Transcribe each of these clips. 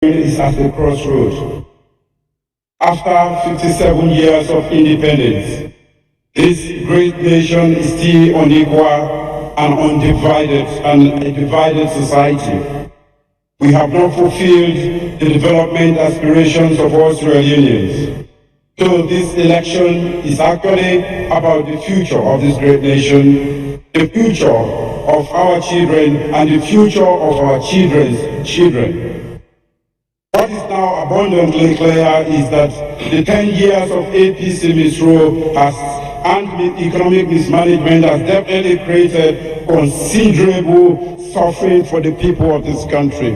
is at the crossroads. After 57 years of independence, this great nation is still unequal and undivided, and a divided society. We have not fulfilled the development aspirations of Australians. So this election is actually about the future of this great nation, the future of our children, and the future of our children's children. What is now abundantly clear is that the 10 years of APC misrule and economic mismanagement has definitely created considerable suffering for the people of this country.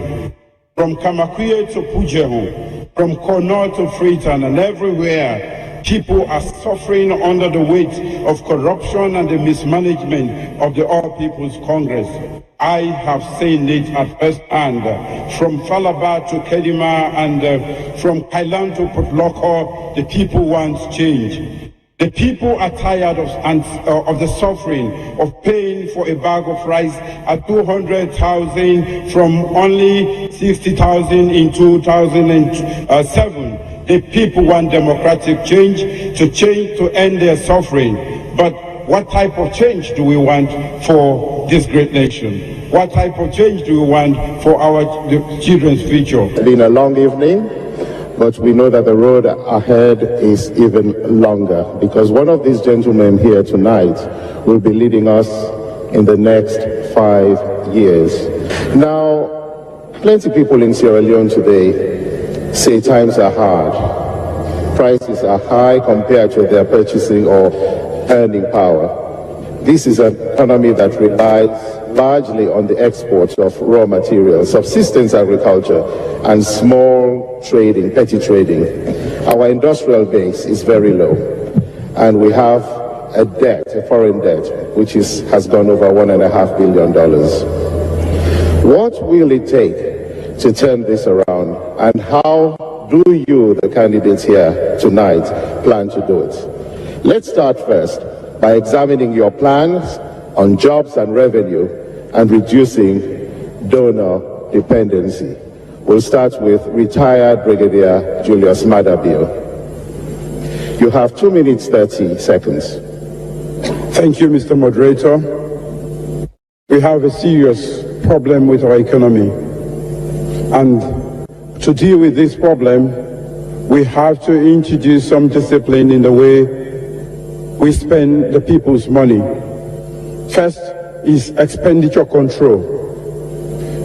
From Kamakwie to Pujehu, from Konneh to Freetown, and everywhere, people are suffering under the weight of corruption and the mismanagement of the All People's Congress. I have seen it at first hand, from Falaba to Kedima and from Kailan to Provoke. The people want change. The people are tired of the suffering of paying for a bag of rice at 200,000 from only 60,000 in 2007. The people want democratic change to end their suffering. But what type of change do we want for this great nation? What type of change do we want for our children's future? It's been a long evening, but we know that the road ahead is even longer, because one of these gentlemen here tonight will be leading us in the next 5 years. Now, plenty of people in Sierra Leone today say times are hard. Prices are high compared to their purchasing or earning power. This is an economy that relies largely on the exports of raw materials, subsistence agriculture, and small trading, petty trading. Our industrial base is very low, and we have a debt, a foreign debt, which has gone over $1.5 billion. What will it take to turn this around, and how do you, the candidates here tonight, plan to do it? Let's start first by examining your plans on jobs and revenue and reducing donor dependency. We'll start with retired Brigadier Julius Madabio. You have 2 minutes, 30 seconds. Thank you, Mr. Moderator. We have a serious problem with our economy. And to deal with this problem, we have to introduce some discipline in the way we spend the people's money. First is expenditure control.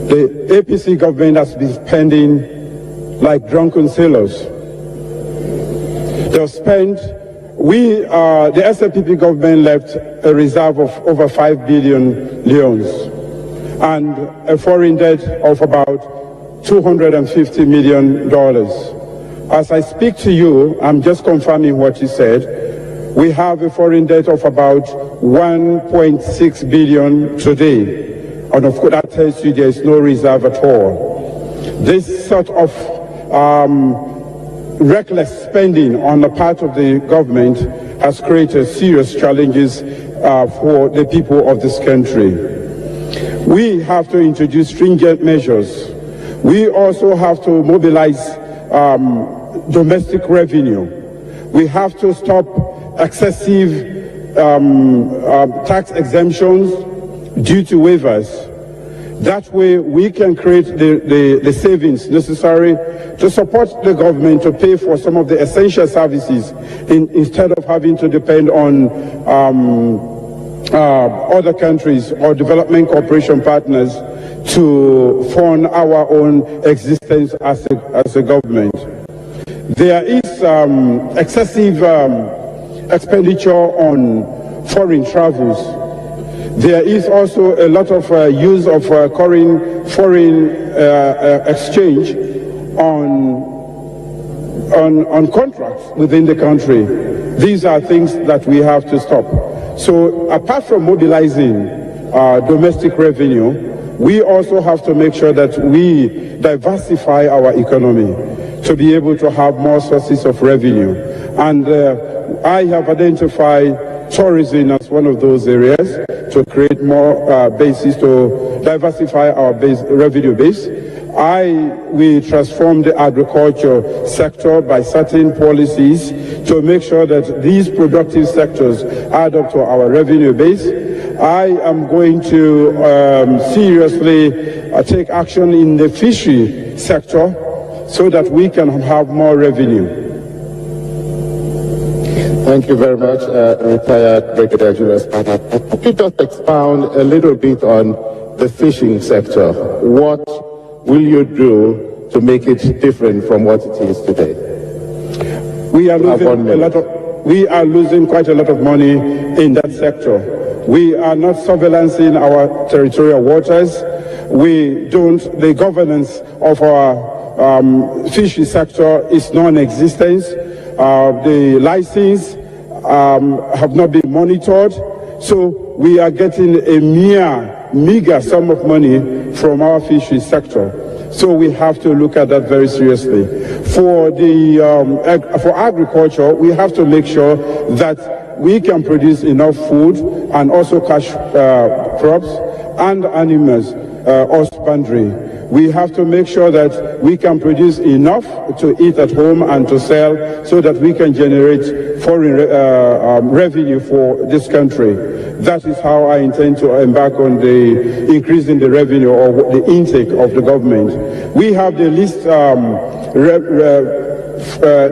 The APC government has been spending like drunken sailors. They've spent, the SLPP government left a reserve of over 5 billion leones and a foreign debt of about $250 million. As I speak to you, I'm just confirming what you said. We have a foreign debt of about 1.6 billion today. And of course, that tells you there is no reserve at all. This sort of reckless spending on the part of the government has created serious challenges for the people of this country. We have to introduce stringent measures. We also have to mobilize domestic revenue. We have to stop excessive tax exemptions, duty waivers. That way we can create the savings necessary to support the government to pay for some of the essential services instead of having to depend on other countries or development cooperation partners to fund our own existence as a government. There is excessive expenditure on foreign travels. There is also a lot of use of foreign exchange on contracts within the country. These are things that we have to stop. So apart from mobilizing domestic revenue, we also have to make sure that we diversify our economy to be able to have more sources of revenue. And I have identified tourism as one of those areas to create more bases to diversify our revenue base. We transform the agriculture sector by certain policies to make sure that these productive sectors add up to our revenue base. I am going to seriously take action in the fishery sector so that we can have more revenue. Thank you very much, retired Brigadier Julius. Could you just expound a little bit on the fishing sector? What will you do to make it different from what it is today? We are losing quite a lot of money in that sector. We are not surveillancing our territorial waters. The governance of our fishery sector is non-existent. The license have not been monitored, so we are getting a meager sum of money from our fishery sector. So we have to look at that very seriously. For agriculture, we have to make sure that we can produce enough food and also cash crops and animals husbandry. We have to make sure that we can produce enough to eat at home and to sell so that we can generate foreign revenue for this country. That is how I intend to embark on the increasing the revenue or the intake of the government. We have the least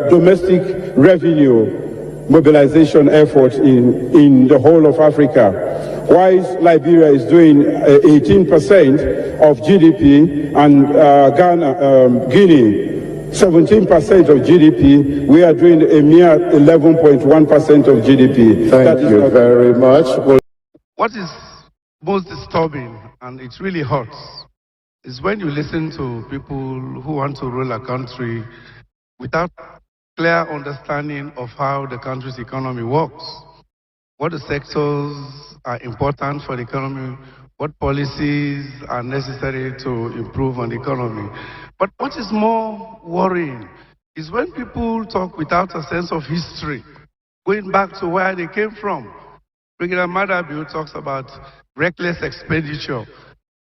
domestic revenue mobilization effort in the whole of Africa. Whilst Liberia is doing 18% of GDP and Guinea 17% of GDP, we are doing a mere 11.1% of GDP. Thank you very much. What is most disturbing, and it really hurts, is when you listen to people who want to rule a country without clear understanding of how the country's economy works, what the sectors are important for the economy, what policies are necessary to improve on the economy. But what is more worrying is when people talk without a sense of history, going back to where they came from. Brigadier Madabiu talks about reckless expenditure.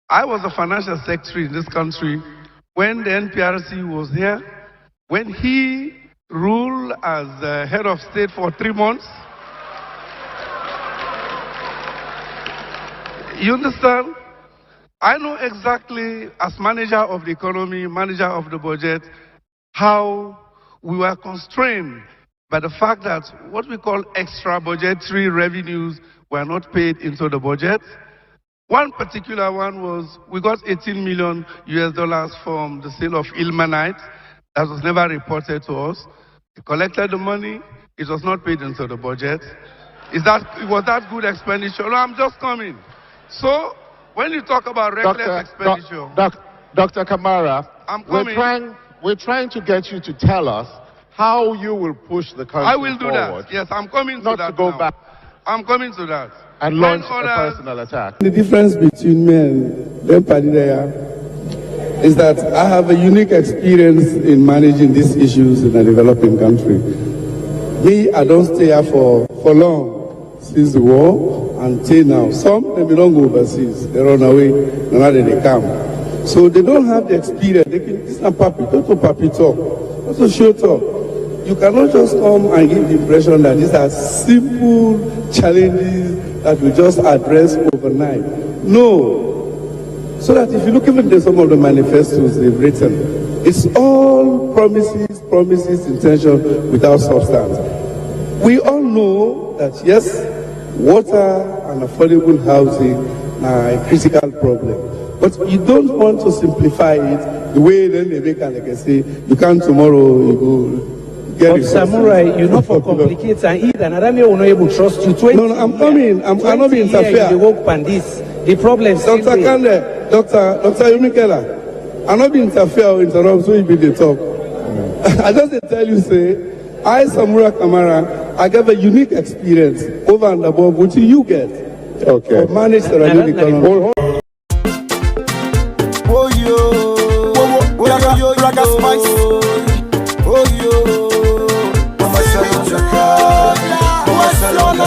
I was a financial secretary in this country when the NPRC was here, when he ruled as head of state for 3 months. You understand? I know exactly, as manager of the economy, manager of the budget, how we were constrained by the fact that what we call extra budgetary revenues were not paid into the budget. One particular one was we got $18 million from the sale of ilmenite. That was never reported to us. We collected the money. It was not paid into the budget. Was that good expenditure? No, I'm just coming. So, when you talk about reckless expenditure... Dr. Kamara, I'm coming. We're trying to get you to tell us how you will push the country I will do forward. that. Yes, I'm coming to not that to go now. back I'm coming to that. and launch a personal attack. The difference between me and them Padidea is that I have a unique experience in managing these issues in a developing country. Me, I don't stay here for long since the war until now. Some, they don't go overseas. They run away, and now they come. So they don't have the experience. They can, it's not papi, don't do papi talk. Also show talk. You cannot just come and give the impression that these are simple challenges that we just address overnight. No. So that if you look even at some of the manifestos they've written, it's all promises, intention without substance. We all know that yes, water and affordable housing are a critical problem. But you don't want to simplify it the way then they make it, like I say, you can tomorrow, you go get it. But Samurai, you know for complicates and eat, and Adami will not able to trust you. No, I'm coming. I'm not being interfere. The work and this, the problem is Dr. Konneh, Dr. Yumikela, I'm not being interfere or interrupt, so you be the talk. I just tell you, say, I, Samura Kamara, I have a unique experience over and above what you get. Okay. Manage the economy. Oh yo, raga spice. Oh yo, Mama Shalom,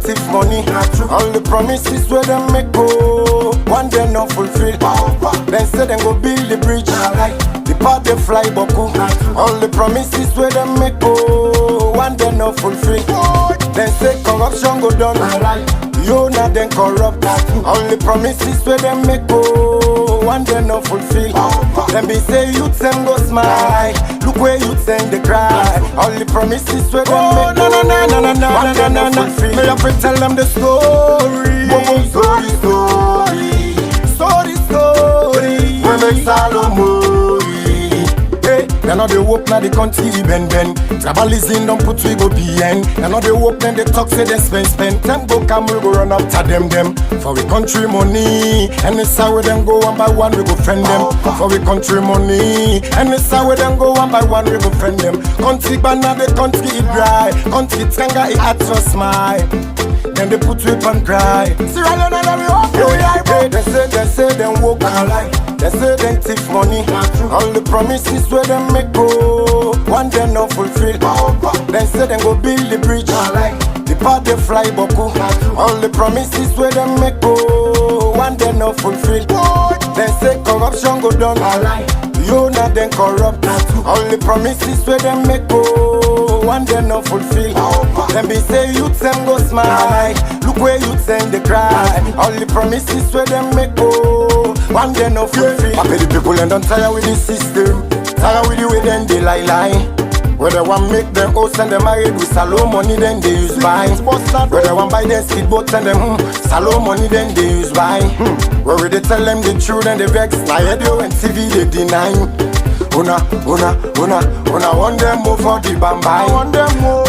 thief money. All the promises where them make go, one day not fulfill. Then say them go build the bridge. The part they fly boku. All the promises where them make go, one day not fulfill. Then say corruption go down. You not then corrupt. All the promises where them make go, one day not fulfill. Then be say youth them go smile. Look where youth them they cry. All the promises where them make go, one day not fulfill. May I tell them the story. Story. We make Salomon. They know they work now the country ben. Tribalism don't put we go PN. They know they work then they talk say they spend. Them go come we go run up to them. For we country money. And it's how we them go one by one we go friend them. For we country money. And it's how we them go one by one we go friend them. Country banana the country it dry. Country tanga it at your smile. Then they put whip and cry. See right now we hope they say them walk alive. They say them thief money. All the promises where them make go, one day not fulfill. Then say them go build the bridge. The part they fly boku. All the promises where them make go, one day not fulfill. Then say corruption go down. You not then corrupt. All the promises where them make go, one day not fulfill. Then be say youth them go smile. Look where youth them they cry. All the promises where them make go, one day not fulfill. I pay the people and don't tire with the system. Tire with the way then they lie. Where they want make them host and them married with salon money then they use buy. Where they want buy their speedboats and them salon money then they use buy. Where they tell them the truth and they vex. Now radio and TV they deny. Una want them move for the bambai. Want them move.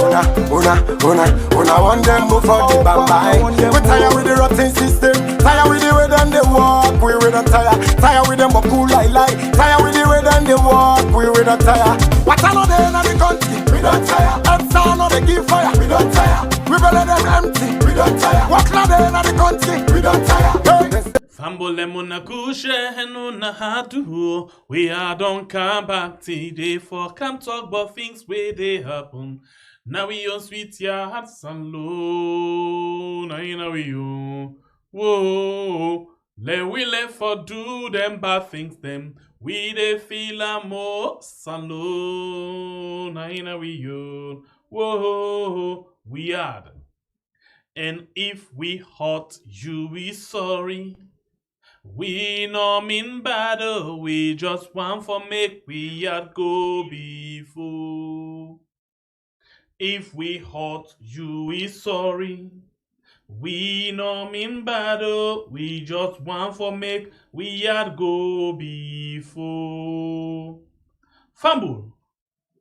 Una want them move for the bambai. We tired with the rotten system. Tired with the way then they walk. We don't tire. Tired with them but cool lie. Tired with the way then they walk. We don't tire. What I know they in the country. We don't tire. And sound of they give fire. We don't tire. We better them empty. We don't tire. What now they in the country. We don't tire. Fambole muna kushe henuna hatu. We are don't come back today for come talk about things where they happen. Now we on sweet ya hearts and low. Now we on. Whoa. Let for do them bad things them. We they feel a more salon. Now we on. Whoa. We are. And if we hurt you, we sorry. We no mean battle, we just want for make we yet go before. If we hurt you, we sorry. We no mean battle, we just want for make we yet go before. Fumble,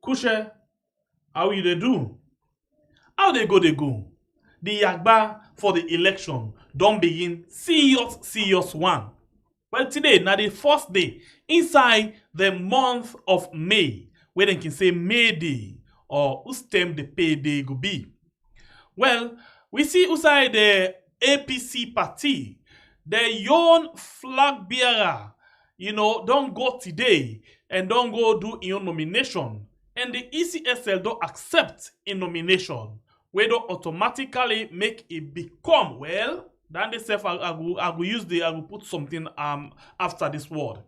Kushe, how you they do? How they go? The Yagba for the election don't begin serious one. Well, today, now the first day inside the month of May, where they can say May Day or Ustem the payday go be. Well, we see inside the APC party, the young flag bearer, don't go today and don't go do your nomination. And the ECSL don't accept a nomination, where don't automatically make it become, well, then they say I will put something after this word.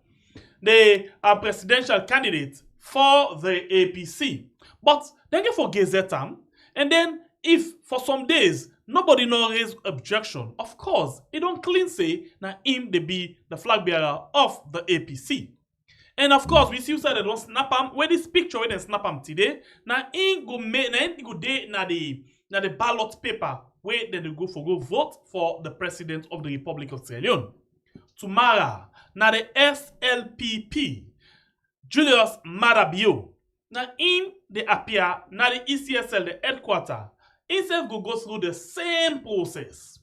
They are presidential candidate for the APC. But then you for Gazette, and then if for some days nobody no raise objection, of course, it don't clean say now him they be the flag bearer of the APC. And of course, we see that they don't snap him. Where this picture where they snap him today, now in go make na the ballot paper where they go vote for the president of the Republic of Sierra Leone. Tomorrow, now the SLPP, Julius Marabio, now in the appear, now the ECSL, the headquarter, instead go through the same process.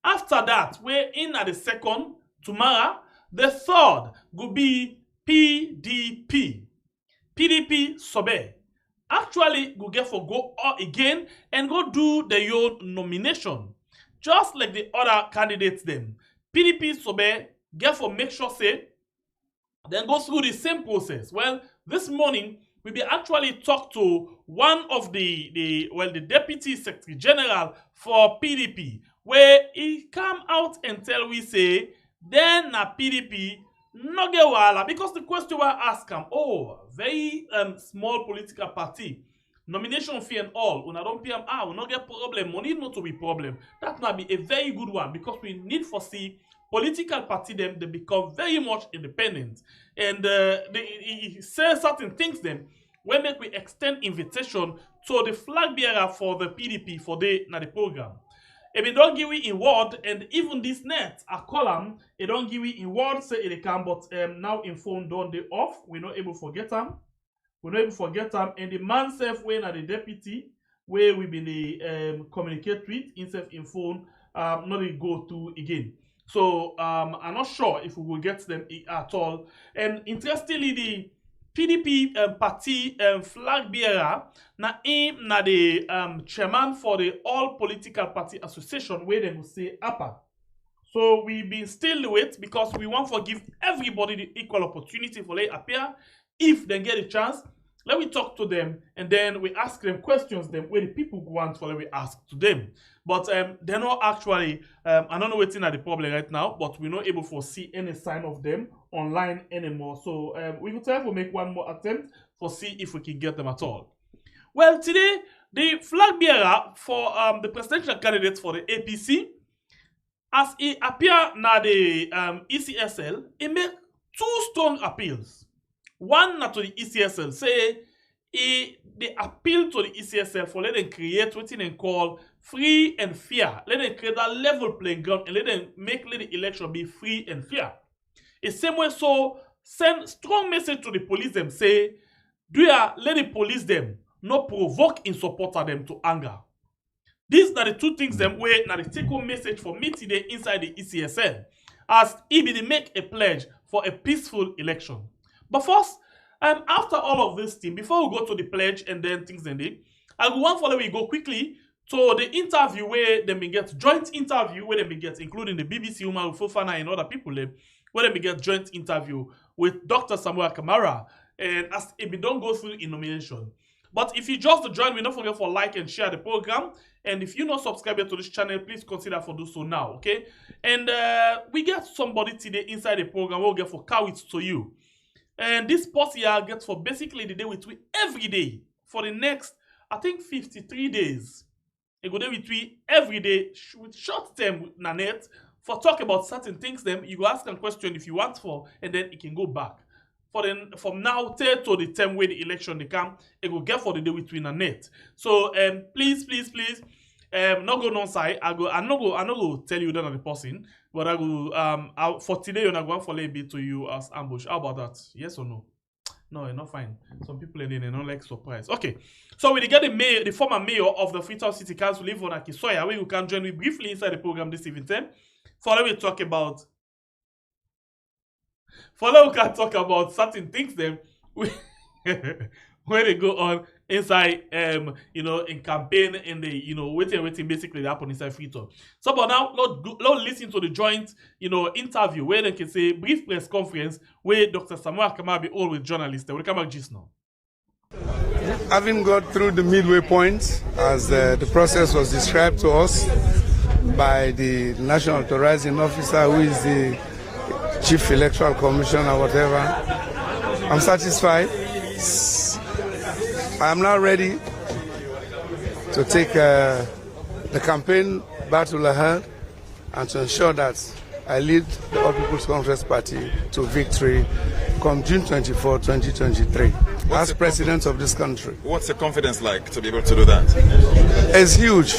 After that, we're in at the second, tomorrow, the third will be PDP. PDP Sobe. Actually, go get for go again and go do the your nomination. Just like the other candidates them. PDP Sobe get for make sure say then go through the same process. Well, this morning we be actually talk to one of the Deputy Secretary General for PDP, where he come out and tell we say, then na PDP no get wahala, because the question we ask him, very small political party, nomination fee and all, una don't pay we no get problem, money not to be problem. That might be a very good one, because we need to see political party them they become very much independent, and he says certain things then when make we extend invitation to the flag bearer for the PDP for the program. If we don't give we in word, and even this net a column, it don't give we in word say it can, but now in phone don't they off. We're not able to forget them. We're not able to forget them, and the man self when at the deputy where we been the communicate with himself in phone not they go to again. So I'm not sure if we will get them at all. And interestingly, the PDP party flag bearer na him na the chairman for the All Political Party Association where they will say APA. So we been still wait because we want to give everybody the equal opportunity for they appear. If they get a chance, let me talk to them and then we ask them questions them where the people want for we ask to them. But they're not actually, I don't know what's in the problem right now, but we're not able to see any sign of them online anymore. So we will try to make one more attempt for see if we can get them at all. Well, today, the flag bearer for the presidential candidates for the APC, as he appear na the ECSL, he make two strong appeals. One na to the ECSL, say they appeal to the ECSL for let them create what they call free and fair. Let them create that level playing ground and let them make the election be free and fair. The same way, so send strong message to the police them say, let the police them not provoke in support of them to anger. These are the two things them where now the take home message for me today inside the ECSL as EBD make a pledge for a peaceful election. But first, after all of this thing, before we go to the pledge and then things and it, I go one follow we go quickly to the interview where they may get joint interview where they may get including the BBC woman Fofana and other people where they may get joint interview with Dr. Samura Kamara and as if we don't go through in nomination. But if you just join, we don't forget for like and share the program. And if you're not subscribed to this channel, please consider for do so now, okay? And we get somebody today inside the program. We'll get for cow it to you. And this post here gets for basically the day with we every day for the next, I think 53 days. A good day with we every day with short term with Nanette for talk about certain things. Then you go ask a question if you want for, and then it can go back. For then from now till to the time where the election they come, it will get for the day between Nanette. So please, not go non side. I'm not go tell you that on the person, but I go for today you're not going for a bit to you as ambush. How about that? Yes or no? No, you're not fine. Some people in there don't like surprise. Okay. So we get the former mayor of the Freetown City Council, Yvonne Aki-Sawyerr, where you can join me briefly inside the program this evening. For we talk about we can talk about certain things then where they go on inside in campaign and the waiting basically happen inside Freetown. So but now let's listen to the joint interview where they can say brief press conference where Dr. Samura Kamara be all with journalists. We'll come back just now. Having got through the midway point as the process was described to us by the National Authorizing Officer who is the Chief Electoral Commission or whatever, I'm satisfied. I am now ready to take the campaign battle ahead and to ensure that I lead the All People's Congress Party to victory come June 24, 2023 as president of this country. What's the confidence like to be able to do that? It's huge.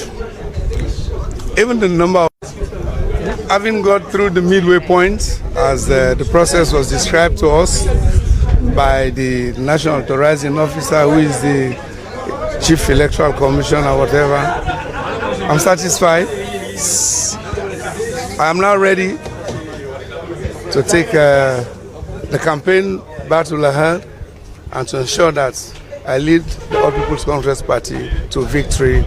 Even the number of having got through the midway point as the process was described to us by the National Authorizing Officer who is the Chief Electoral Commission or whatever, I'm satisfied. I am now ready to take the campaign battle ahead and to ensure that I lead the All People's Congress Party to victory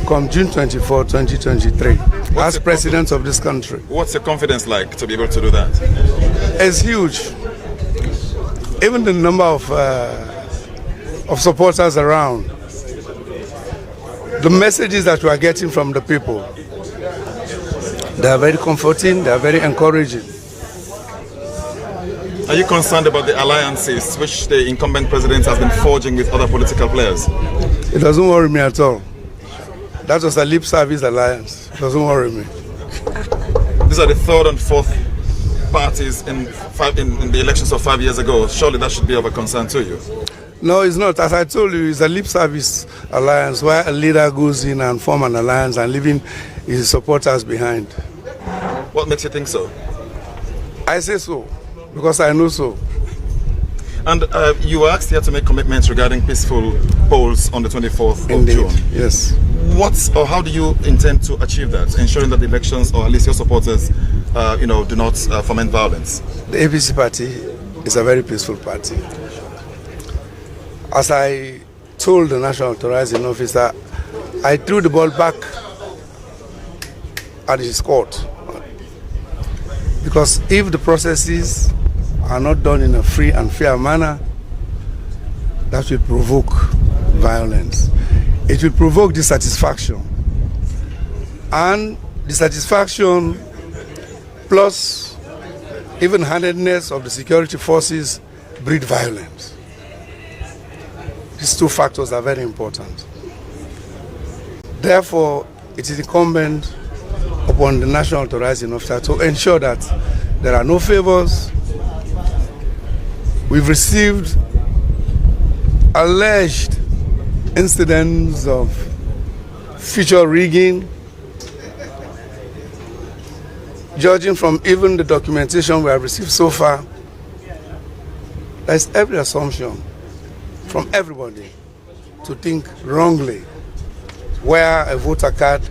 come June 24, 2023 as president of this country. What's the confidence like to be able to do that? It's huge. Even the number of of supporters around. The messages that we are getting from the people, they are very comforting, they are very encouraging. Are you concerned about the alliances which the incumbent president has been forging with other political players? It doesn't worry me at all. That was a lip service alliance. It doesn't worry me. These are the third and fourth parties in the elections of 5 years ago. Surely that should be of a concern to you. No, it's not. As I told you, it's a lip service alliance where a leader goes in and forms an alliance and leaving his supporters behind. What makes you think so? I say so because I know so. And you were asked here to make commitments regarding peaceful polls on the 24th of June. Yes. What or how do you intend to achieve that, ensuring that the elections, or at least your supporters, do not foment violence? The APC party is a very peaceful party. As I told the National Authorizing Officer, I threw the ball back at his court. Because if the processes are not done in a free and fair manner, that will provoke violence. It will provoke dissatisfaction. And dissatisfaction plus even-handedness of the security forces breed violence. These two factors are very important. Therefore, it is incumbent upon the National Authorizing Officer to ensure that there are no favors. We've received alleged incidents of future rigging. Judging from even the documentation we have received so far, there is every assumption from everybody to think wrongly, where a voter card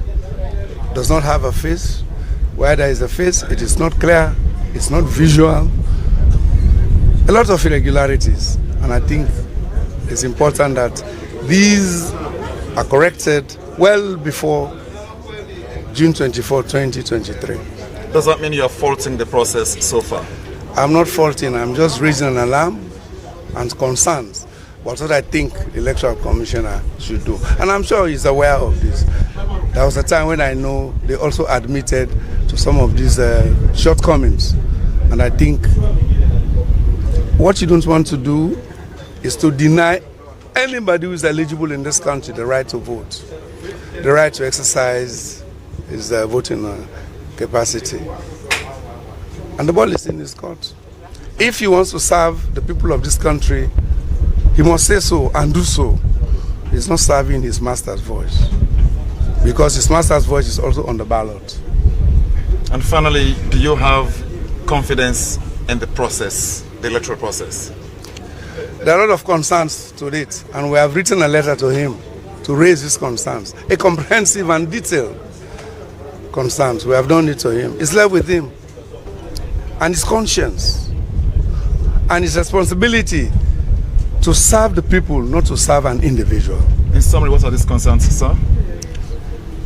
does not have a face, where there is a face, it is not clear, it's not visual. A lot of irregularities, and I think it's important that these are corrected well before June 24, 2023. Does that mean you are faulting the process so far? I'm not faulting, I'm just raising an alarm and concerns. What I think the Electoral Commissioner should do. And I'm sure he's aware of this. There was a time when I know they also admitted to some of these shortcomings. And I think what you don't want to do is to deny anybody who is eligible in this country the right to vote, the right to exercise his voting capacity. And the ball is in his court. If he wants to serve the people of this country, he must say so and do so. He's not serving his master's voice, because his master's voice is also on the ballot. And finally, do you have confidence in the process, the electoral process? There are a lot of concerns to it, and we have written a letter to him to raise his concerns, a comprehensive and detailed concerns. We have done it to him. It's left with him and his conscience and his responsibility to serve the people, not to serve an individual. In summary, what are these concerns, sir?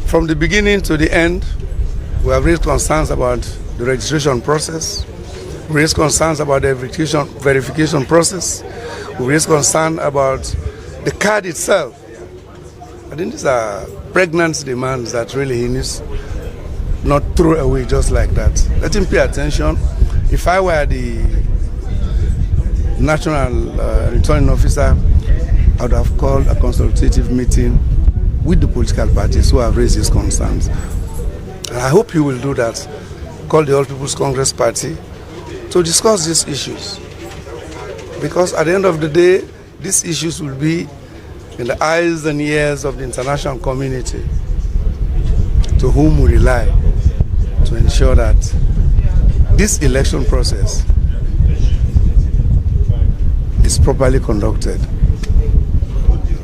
From the beginning to the end, we have raised concerns about the registration process. We raised concerns about the verification process. We raised concern about the card itself. I think these are pregnant demands that really he needs not throw away just like that. Let him pay attention. If I were the National Returning Officer, I would have called a consultative meeting with the political parties who have raised these concerns. And I hope you will do that. Call the All People's Congress Party to discuss these issues. Because at the end of the day, these issues will be in the eyes and ears of the international community, to whom we rely to ensure that this election process is properly conducted.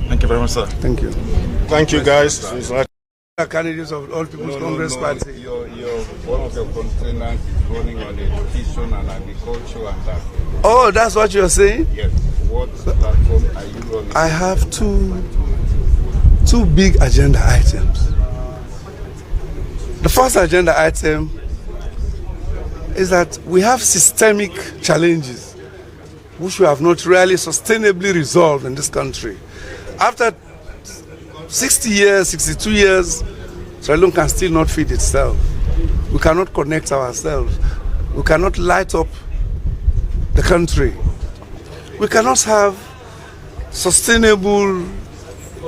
Thank you very much, sir. Thank you. Thank you, guys. Candidates of All People's Congress Party. One of your constituents is running on education and agriculture and that. Oh, that's what you're saying? Yes. What platform are you running? I have two big agenda items. The first agenda item is that we have systemic challenges which we have not really sustainably resolved in this country. After 60 years, 62 years, Sierra Leone can still not feed itself. We cannot connect ourselves. We cannot light up the country. We cannot have sustainable,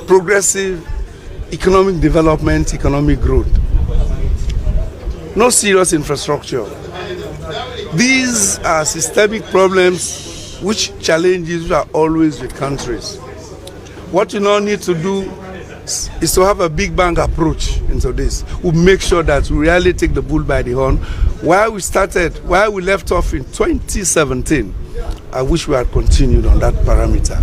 progressive economic development, economic growth. No serious infrastructure. These are systemic problems which challenges are always with countries. What you now need to do is to have a big bang approach into this. We make sure that we really take the bull by the horn. Where we left off in 2017, I wish we had continued on that parameter.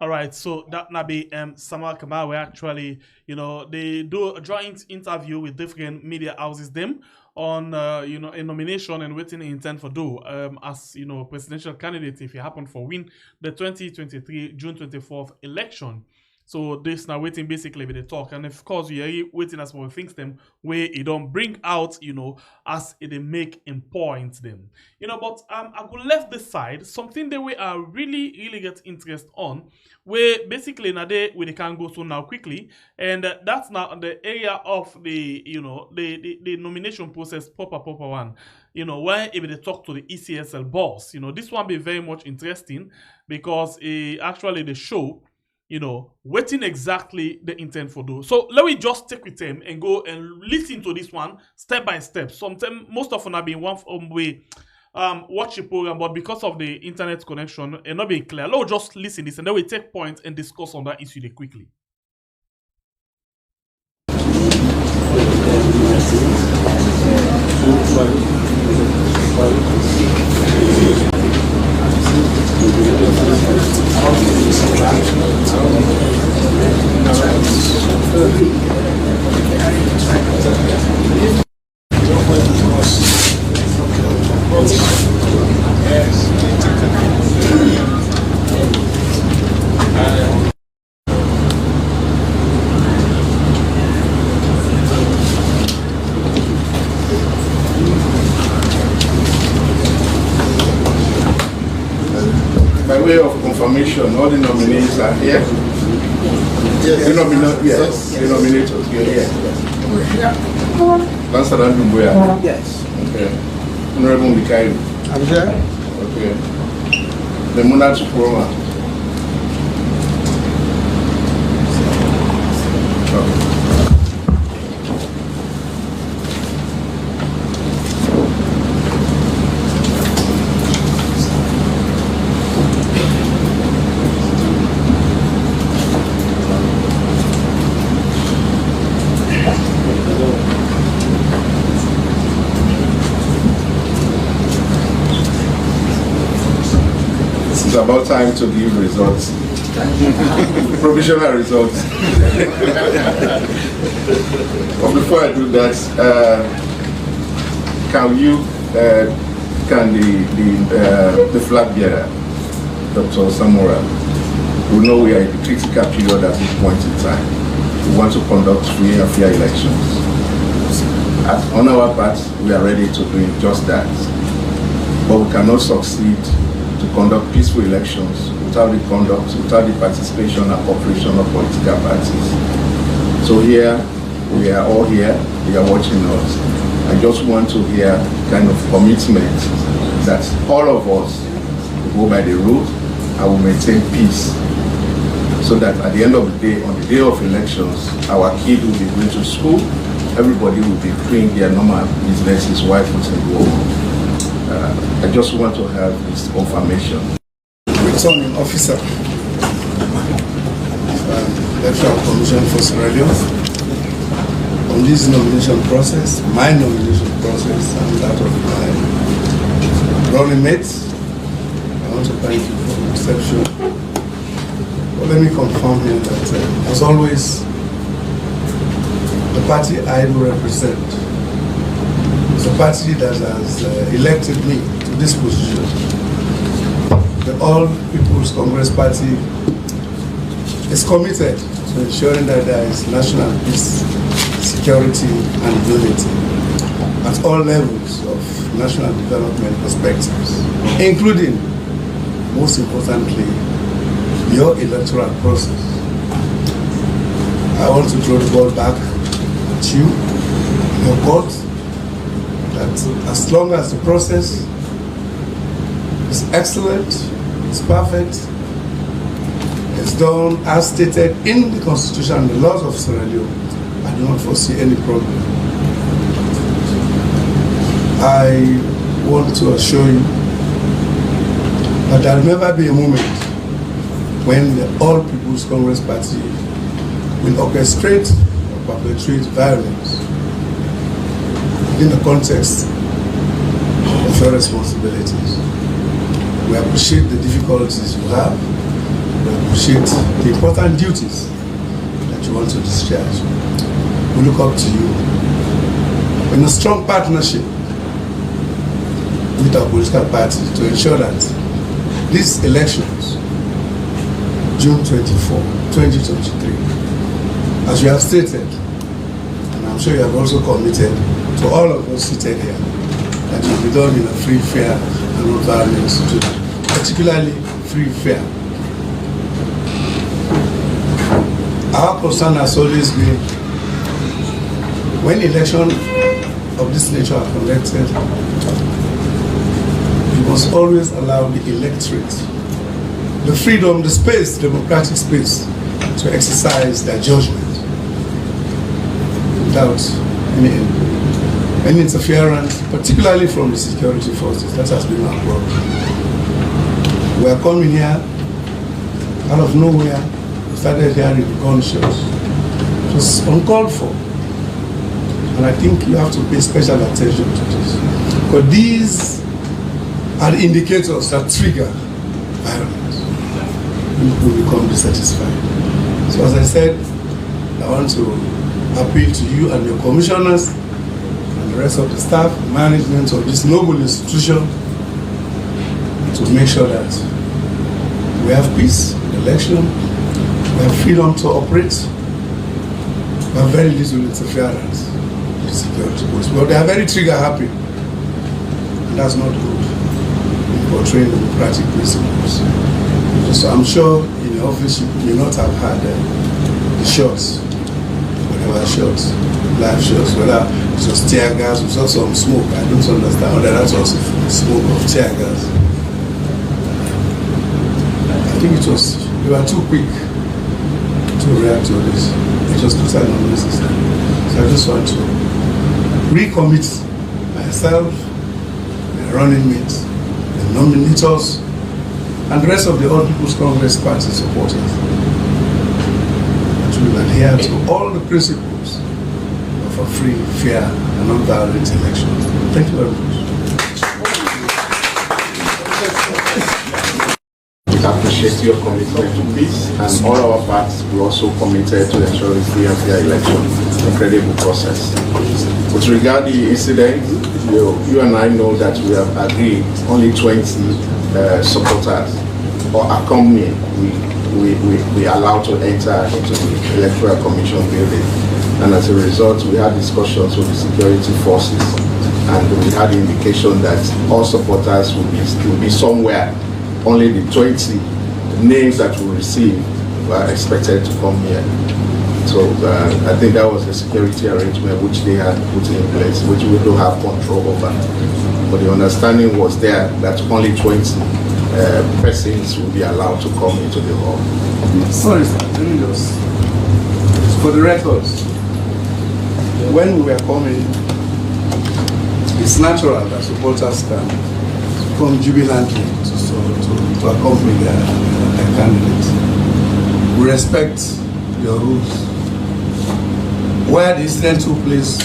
All right, so that Nabi Samura Kamara, where actually, they do a joint interview with different media houses them on, a nomination and waiting intent for do as, presidential candidate if he happened for win the 2023 June 24th election. So this now waiting basically with the talk, and of course we are waiting as more things them where it don't bring out, as it make in points them. But I could left this side something that we are really get interest on, where basically now we can go through now quickly, and that's now the area of the the nomination process proper one. Where if they talk to the ECSL boss, this one be very much interesting because actually the show. Waiting exactly the intent for those. So let me just take with them and go and listen to this one step by step. Sometimes most often have been one way watch the program, but because of the internet connection and not being clear, let's just listen this and then we take points and discuss on that issue quickly. By way of confirmation, all the nominees are here. Yes. The nominators, you're here. Councillor Dumbuya. Yes. Okay. Honorable Mikhail. I'm here. Okay. The Monarch Suprema. Okay. It's about time to give results, provisional results. But before I do that, can the flag bearer, Dr. Samura, we know we are in the critical period at this point in time. We want to conduct free and fair elections. On our part, we are ready to do just that. But we cannot succeed to conduct peaceful elections without the participation and cooperation of political parties. So here, we are all here, we are watching us. I just want to hear kind of commitment that all of us will go by the route and will maintain peace. So that at the end of the day, on the day of elections, our kids will be going to school, everybody will be doing their normal businesses while putting work. I just want to have this confirmation. Returning officer, Electoral Commission for Sierra Leone, on this nomination process, my nomination process, and that of my running mates. I want to thank you for the reception. But let me confirm here that, as always, the party I do represent is a party that has elected me to this position. The All People's Congress Party is committed to ensuring that there is national peace, security, and unity at all levels of national development perspectives, including most importantly, your electoral process. I want to throw the ball back at you, your court, that as long as the process is excellent, it's perfect, it's done as stated in the Constitution and the laws of Sierra Leone, I do not foresee any problem. I want to assure you that there will never be a moment when the All People's Congress Party will orchestrate or perpetrate violence in the context of your responsibilities. We appreciate the difficulties you have. We appreciate the important duties that you want to discharge. We look up to you in a strong partnership with our political party to ensure that these elections, June 24, 2023, as you have stated, and I'm sure you have also committed to all of us seated here, that will be done in a free, fair, and non-violent situation, particularly free, fair. Our concern has always been, when elections of this nature are conducted, you must always allow the electorate the freedom, the space, democratic space, to exercise their judgment without any interference, particularly from the security forces. That has been our problem. We are coming here out of nowhere. We started hearing gunshots. It was uncalled for. And I think you have to pay special attention to this. Because these are the indicators that trigger violence. People become dissatisfied. So as I said, I want to appeal to you and your commissioners and the rest of the staff, management of this noble institution, to make sure that we have peace in election, we have freedom to operate, we have very little interference with the security force. But they are very trigger happy, and that's not good in portraying democratic principles. So I'm sure in the office you may not have had the shots, whatever shots, live shots, whether it was tear gas, we saw some smoke. I don't understand whether that was smoke of tear gas. I think it was, we were too quick to react to this. It was totally unnecessary. So I just want to recommit myself, my running mates, the nominators, and the rest of the All People's Congress Party supporters, that we will adhere to all the principles of a free, fair, and non-violent election. Thank you very much. We appreciate your commitment to peace, and all our parties will also committed to ensuring free and fair election, a credible process. With regard to the incident, you and I know that we have agreed only 20 supporters or accompanying we allowed to enter into the Electoral Commission building. And as a result, we had discussions with the security forces, and we had the indication that all supporters will be somewhere. Only the 20 names that we received were expected to come here. So I think that was the security arrangement which they had put in place, which we don't have control over. But the understanding was there that only 20 persons will be allowed to come into the hall. Sorry, sir, let me just, for the records, when we were coming, it's natural that supporters can come jubilantly to accompany their candidates. We respect your rules. Where the incident took place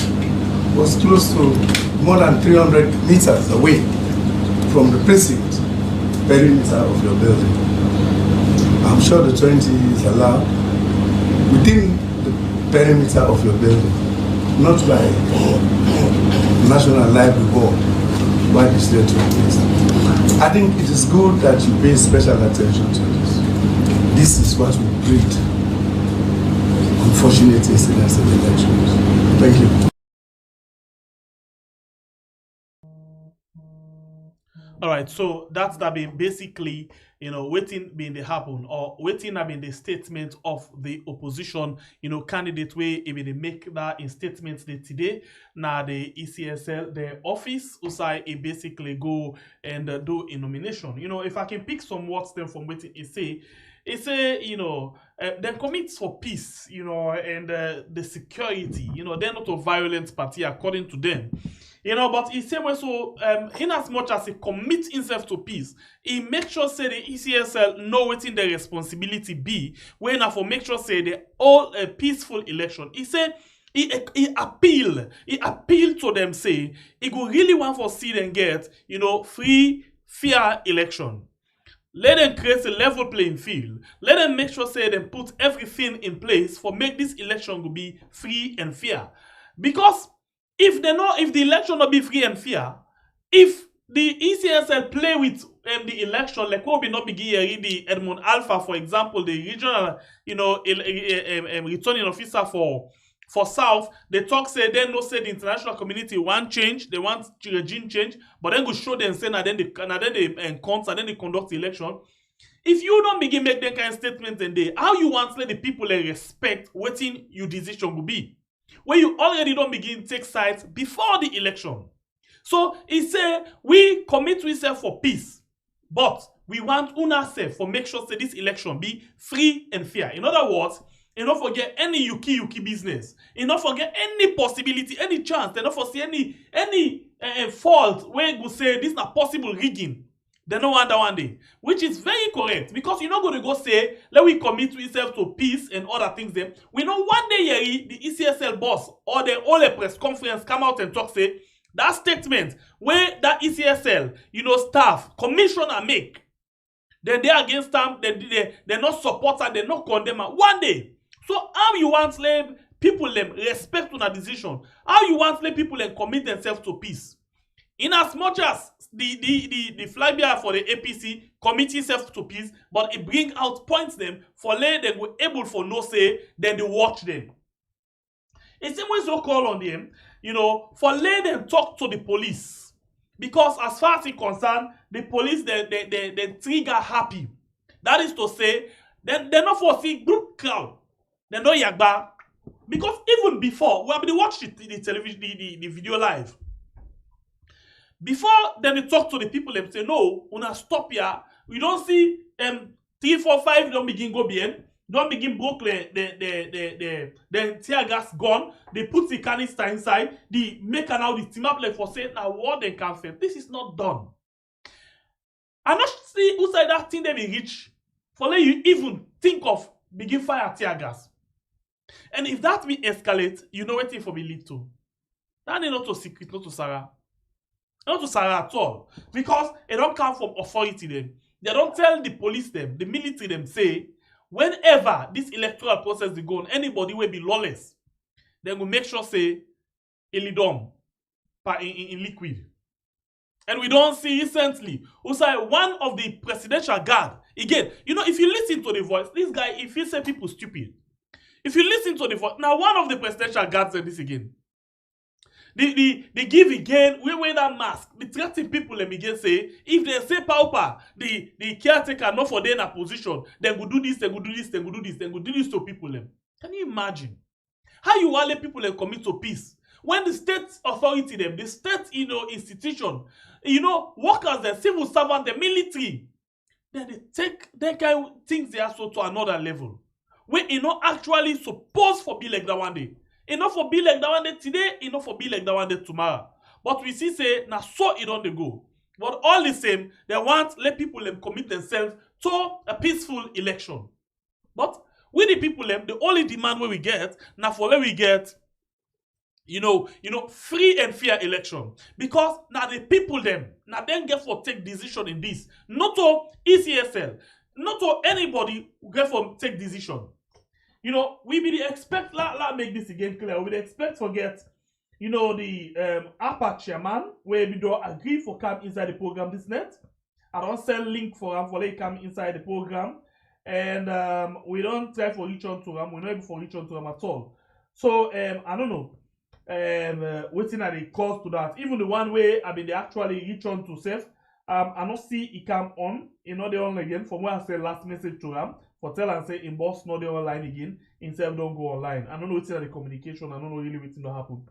was close to more than 300 meters away from the precinct perimeter of your building. I'm sure the 20 is allowed within the perimeter of your building, not by National Library Board, why the incident took place. I think it is good that you pay special attention to this. This is what we breed unfortunate incidents in elections. Thank you. All right, so that's that been basically, waiting being the happen or waiting having the statement of the opposition, candidate way if they make that in statements they today. Now the ECSL, the office, usai it basically go and do a nomination. If I can pick some words then from waiting it say, they commit for peace, and the security, they're not a violent party according to them. But he said, well, so in as much as he commit himself to peace, he make sure say the ECSL know what in the responsibility be, when for make sure say the all a peaceful election. He said he appeal to them, say he go really want for see them get free, fair election. Let them create a level playing field. Let them make sure say them put everything in place for make this election to be free and fair. Because if the election not be free and fair, if the ECSL play with the election, like what we not begin the Edmund Alpha, for example, the regional, returning officer for South, they talk say they no say the international community want change, they want regime change, but then go show them say then they conduct the election. If you don't begin make that kind of statement and they, how you want to let the people respect what your decision will be? Where you already don't begin take sides before the election. So he say we commit ourselves for peace, but we want ourselves for make sure that this election be free and fair. In other words, you don't forget any yuki business. You don't forget any possibility, any chance. They don't foresee any fault where you say this is not possible rigging. They don't want that one day, which is very correct because you're not going to go say let we commit ourselves to peace and other things. Then we know one day the ECSL boss or the whole press conference come out and talk say that statement where that ECSL staff commissioner make, then they against them, they're not supporter, they're not condemner. One day. So how you want to let people respect to that decision? How you want to let people commit themselves to peace? In as much as the flybearer for the APC commit himself to peace, but it bring out points them for let them were able for no say, then they watch them. It's same way so call on them, for let them talk to the police. Because as far as it's concerned, the police they trigger happy. That is to say, they're not foresee group crowd. They know yagba. Because even before, we have been watching the television, the video live. Before then they talk to the people, they say, no, una stop here. We don't see 3, 4, 5 don't begin go bien. Don't begin broke the teargas gun. They put the canister inside. They make an out the team up like for saying now what they can fail. This is not done. I not see who say that thing they be rich. For let you even think of begin fire teargas. And if that be escalate, you know what it for me lead to. That is not to secret, not to Sarah. Not to Sarah at all. Because it don't come from authority them. They don't tell the police them, the military them say, whenever this electoral process is going, anybody will be lawless. They will make sure say, Elidom in liquid. And we don't see recently, one of the presidential guard, again, if you listen to the voice, this guy, if he say people stupid, if you listen to the voice, now one of the presidential guards said this again. They give again, we wear that mask. The threatening people let me again say, if they say pauper, the caretaker not for their in a position, then go do this, then go do this, then go do this, then go do this to people. Can you imagine? How you want let people commit to peace? When the state authority them, the state institution, workers, the civil servant, the military, then they take that kind of things they are so to another level. Where actually supposed for be like that one day. Enough for be like that one day today, enough for be like that one day tomorrow. But we see say now so it on the go. But all the same, they want let people commit themselves to a peaceful election. But with the people the only demand where we get now for where we get free and fair election. Because now the people now then get for take decision in this. Not to ECSL, not to anybody who get for take decision. We be expect, let make this again clear. We expect forget, the upper chairman, where we don't agree for come inside the program this net. I don't send link for him for they come inside the program. And we don't try for reach on to them. We're not able for reach on to them at all. So, I don't know. Waiting at the cause to that. Even the one way, they actually reach on to self. I don't see he come on, he not the on again. From where I say last message to him, for tell and say in boss not the online again, himself don't go online. I don't know what's the communication, I don't know really what's going to happen.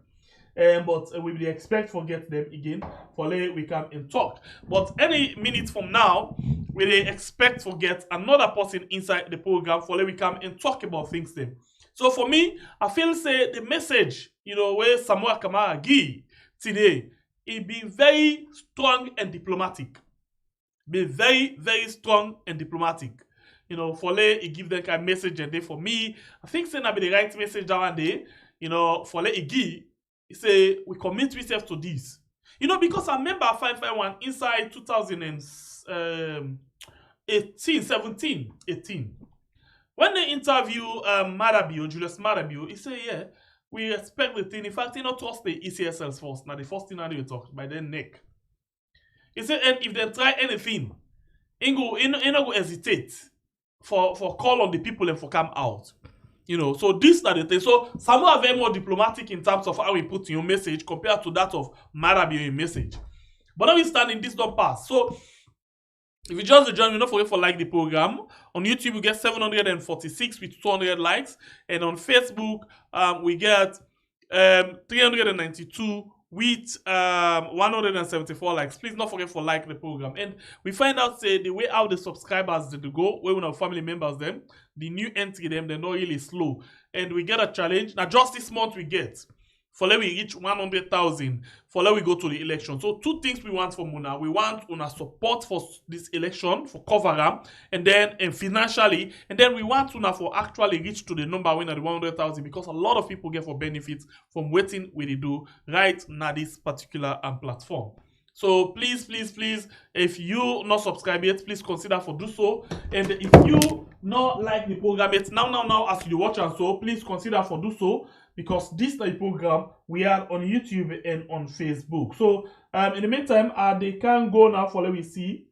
But we will expect forget them again for later we come and talk. But any minute from now, we will expect forget another person inside the program for later we come and talk about things then. So for me, I feel say the message, where Samura Kamara give today, it be very strong and diplomatic. Be very, very strong and diplomatic. For later it give them kind of message and then for me, I think say that be the right message that one day, for later it give. He say we commit ourselves to this. Because I remember 551 inside 2018. When they interview Julius Marabio, he say, yeah, we respect the thing. In fact, he not trust the ECSLs first. Now the first thing they talk by their neck. He say, and if they try anything, he no go hesitate for call on the people and for come out. So this are the thing. So Samura very more diplomatic in terms of how he put in your message compared to that of Marabio in message. But now we stand in this don't pass. So if you just join me, don't forget for like the program. On YouTube we get 746 with 200 likes, and on Facebook we get 392 with 174 likes. Please don't forget for like the program. And we find out say the way how the subscribers did go, where we have family members them, the new entry them, they're not really slow. And we get a challenge. Now just this month we get for let we reach 100,000 for let we go to the election. So two things we want from Una. We want Una support for this election for cover up and financially, and then we want Una for actually reach to the number winner the 100,000 because a lot of people get for benefits from waiting we do right now this particular platform. So please, if you not subscribe yet, please consider for do so. And if you not like the program yet, now as you watch and so, please consider for do so. Because this is the program we are on YouTube and on Facebook. So in the meantime, they can go now for let me see.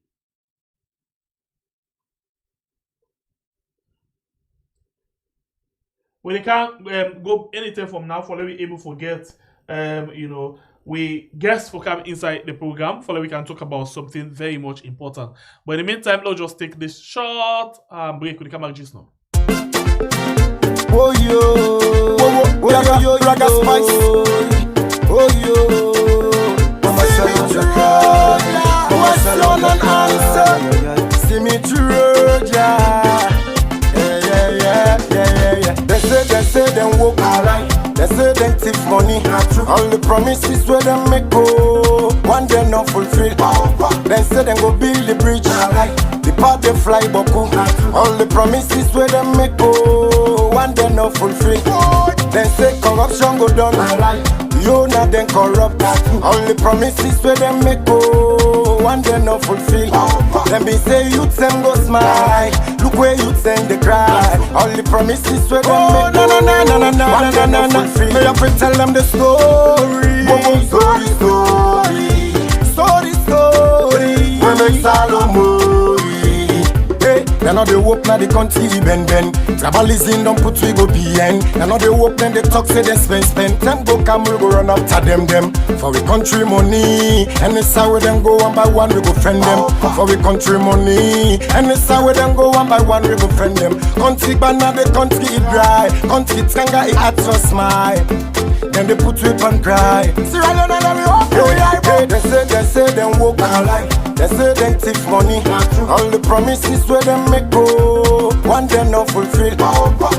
Well, they can't go anytime from now for let me able to get we guests for come inside the program for that we can talk about something very much important. But in the meantime, let's just take this short break with the camera just now. Oh yo, Raga Spice. Oh yo, Mama Salon, see me through, yeah. They say them walk alright. They say them thief money. All the promises where them make go, one day not fulfill. They say them go build the bridge. The part they fly boku. All the promises where them make go, one day not fulfill. They say corruption go down. You not then corrupt. All the promises where them make go, one day not fulfill. Them be say you them go smile. Look where you send the cry. All the promises where them make go, one day not fulfill. May I tell them the story. Story. We make Salomon. They know they walk now the country bend. Tribalism don't put we go behind. They know they walk then they talk say they spend. Them go come we go run after them. For we country money. And it's how we them go one by one we go friend them. For we country money. And it's how we them go one by one we go friend them. Country banana the country it dry. Country tanga it at your smile. Then they put we on cry. See right now we walk they say them walk alive. They say them thief money. All the promises where them make go, one day not fulfill.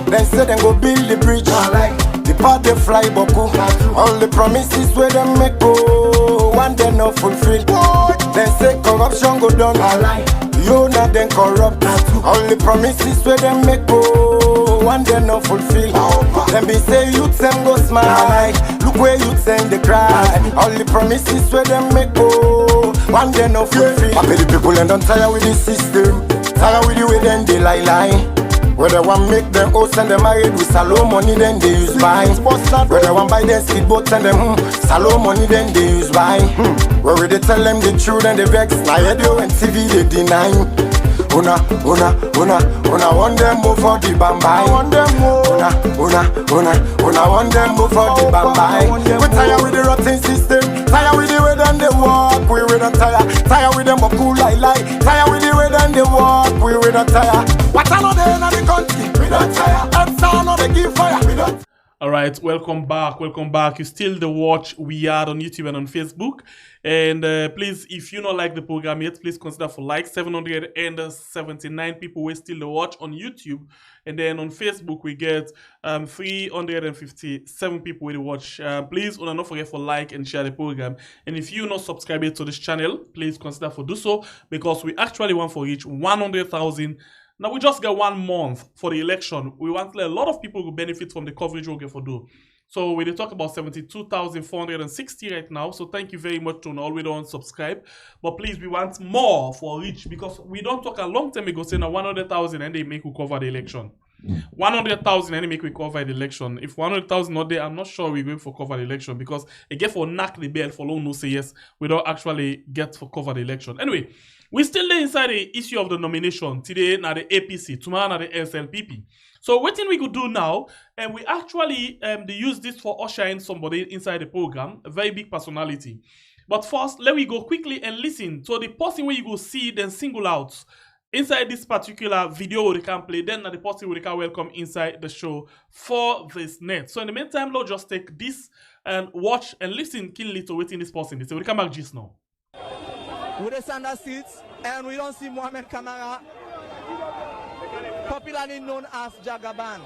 They say them go build the bridge. The part they fly boku. All the promises where them make go, one day not fulfill. They say corruption go down. You not then corrupt. All the promises where them make go, one day not fulfill. Them be say you them go smile. Look where you send the cry. All the promises where them make go, one day not fulfill. I pay the people and don't tire with the system. Tire with the way then they lie. Where they want make them host and them married with salon money then they use buy. Where they want buy their speedboats and them salon money then they use buy. Where they tell them the truth and they vex. Now radio and TV they deny. Una want them move for the bambai. Want them una want them move for the bambai. We tired with the rotten system. Tired with the way them they walk. We don't tired with them boku don't tire. What I know they in the country, we don't tire. And sound on the give fire, we don't. All right, welcome back. Welcome back. You still the watch we are on YouTube and on Facebook. And please, if you not like the program yet, please consider for like 779 people will still the watch on YouTube. And then on Facebook, we get 357 people will watch. Please do not forget for like and share the program. And if you not subscribed to this channel, please consider for do so, because we actually want for reach 100,000. Now, we just got 1 month for the election. We want a lot of people to benefit from the coverage we'll get for do. So we talk about 72,460 right now. So thank you very much to all we don't subscribe. But please, we want more for reach, because we don't talk a long time ago saying 100,000 and they make we cover the election. 100,000 and they make we cover the election. If 100,000 not there, I'm not sure we're going for cover the election, because again for knock the bell for long no say yes, we don't actually get for cover the election. Anyway, we still there inside the issue of the nomination. Today, now the APC, tomorrow, now the SLPP. So, what thing we could do now, and we actually they use this for ushering somebody inside the program, a very big personality. But first, let me go quickly and listen to the person where you go see, then single out inside this particular video we can play. Then, the person we can welcome inside the show for this net. So, in the meantime, let's just take this and watch and listen keenly to waiting this person. So, we come back just now. With the Sandra seats, and we don't see Mohamed Konneh, popularly known as Jagaban.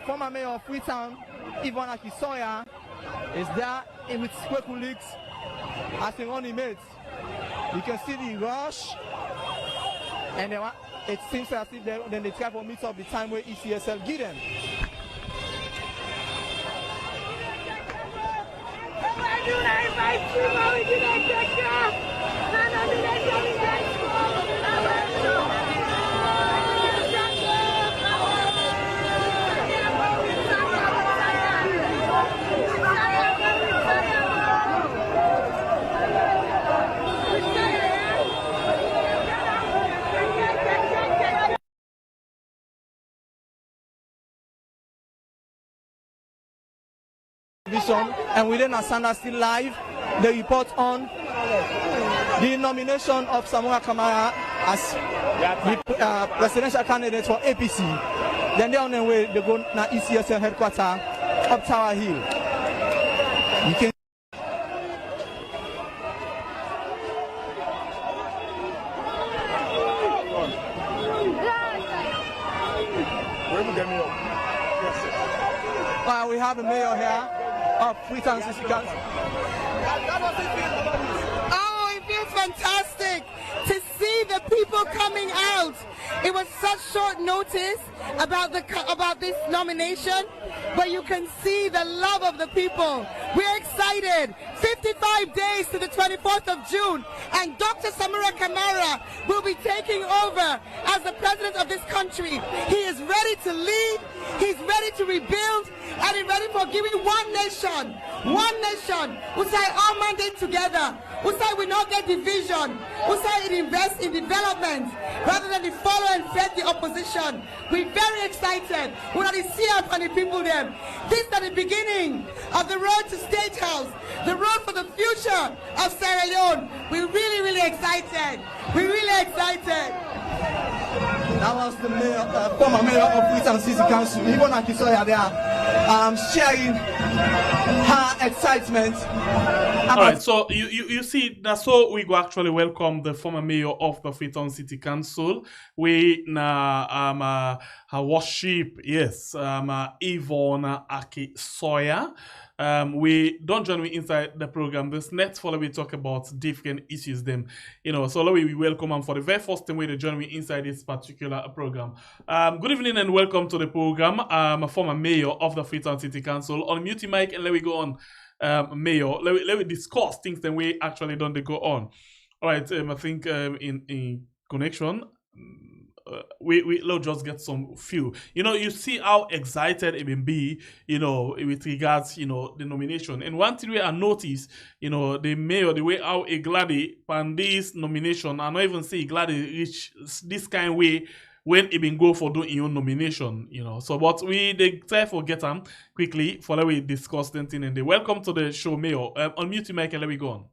Former mayor of Freetown, Yvonne Aki-Sawyerr, is there with square colleagues as a running mate. You can see the rush, and it seems as if they try to meet up the time where ECSL give them. And within Asanda still live, the report on the nomination of Samura Kamara as the presidential candidate for APC. Then they're on their way, they go to ECSL headquarters up Tower Hill. You can we have a mayor here of Freetown City Council. Oh, it feels fantastic to see the people coming out. It was such short notice about this nomination, but you can see the love of the people. We're excited. 55 days to the 24th of June, and Dr. Samura Kamara will be taking over as the president of this country. He is ready to lead, he's ready to rebuild, and he's ready for giving one nation. We say all mandate together. We say we not get division. We say it invests in development rather than the follow and fed the opposition. We're very excited. We want to see up on the people there. This is the beginning of the road to State House, the road for the future of Sierra Leone. We're really, really excited. We're really excited. That was the mayor, former mayor of Freetown City Council, Yvonne Aki-Sawyerr there, sharing her excitement. All right, so you see, that's so we go actually welcome the former mayor of the Freetown City Council. We na her worship, yes, Yvonne Aki-Sawyerr. We don't join me inside the program. This next follow we talk about different issues them, so we welcome them for the very first time they join me inside this particular program. Good evening and welcome to the program. I'm a former mayor of the Freetown City Council. On mute mic and let me go on. Mayor, let me discuss things that we actually don't go on. All right, I think in connection, we'll just get some few. You see how excited it will be, with regards, the nomination. And one thing we I noticed, the mayor, the way how a glady pan this nomination, I not even say glady reach this kind of way when it been go for doing your nomination, So, but they try for get them quickly for let we discuss them thing. And they welcome to the show, mayor. Unmute your mic and let me go on.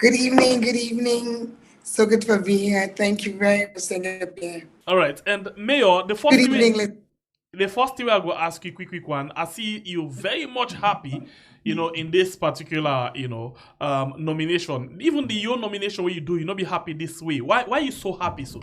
Good evening, good evening. So good for being here. Thank you very much for being. All right, and Mayor, the first Good evening. thing I will ask you, quick one. I see you very much happy, in this particular, nomination. Even your nomination, where you not be happy this way. Why are you so happy, so?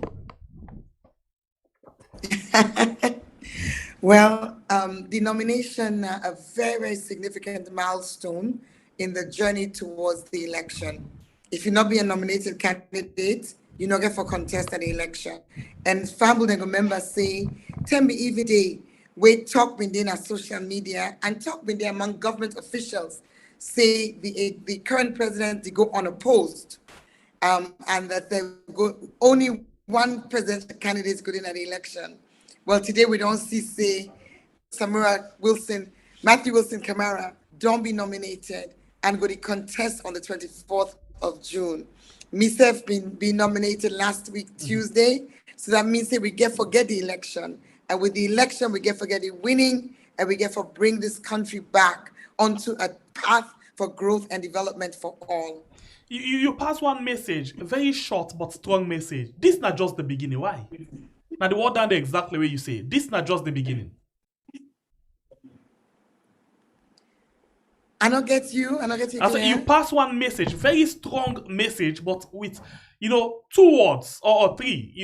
Well, the nomination, a very, very significant milestone in the journey towards the election. If you not be a nominated candidate, you not get for contest at the election. And family members say, tell me every day, we talk within our social media and talk within among government officials, say the current president to go unopposed, and that there go only one presidential candidate is good in the election. Well, today we don't see, say, Matthew Wilson Kamara don't be nominated and go to contest on the 24th of June. Myself been nominated last week, Tuesday. So that means that we forget the election. And with the election, we forget the winning, and we for bring this country back onto a path for growth and development for all. You pass one message, a very short but strong message. This not just the beginning. Why? Now the word down there exactly where you say. This not just the beginning. I don't get you. I said you pass one message, very strong message, but with 2 words or 3.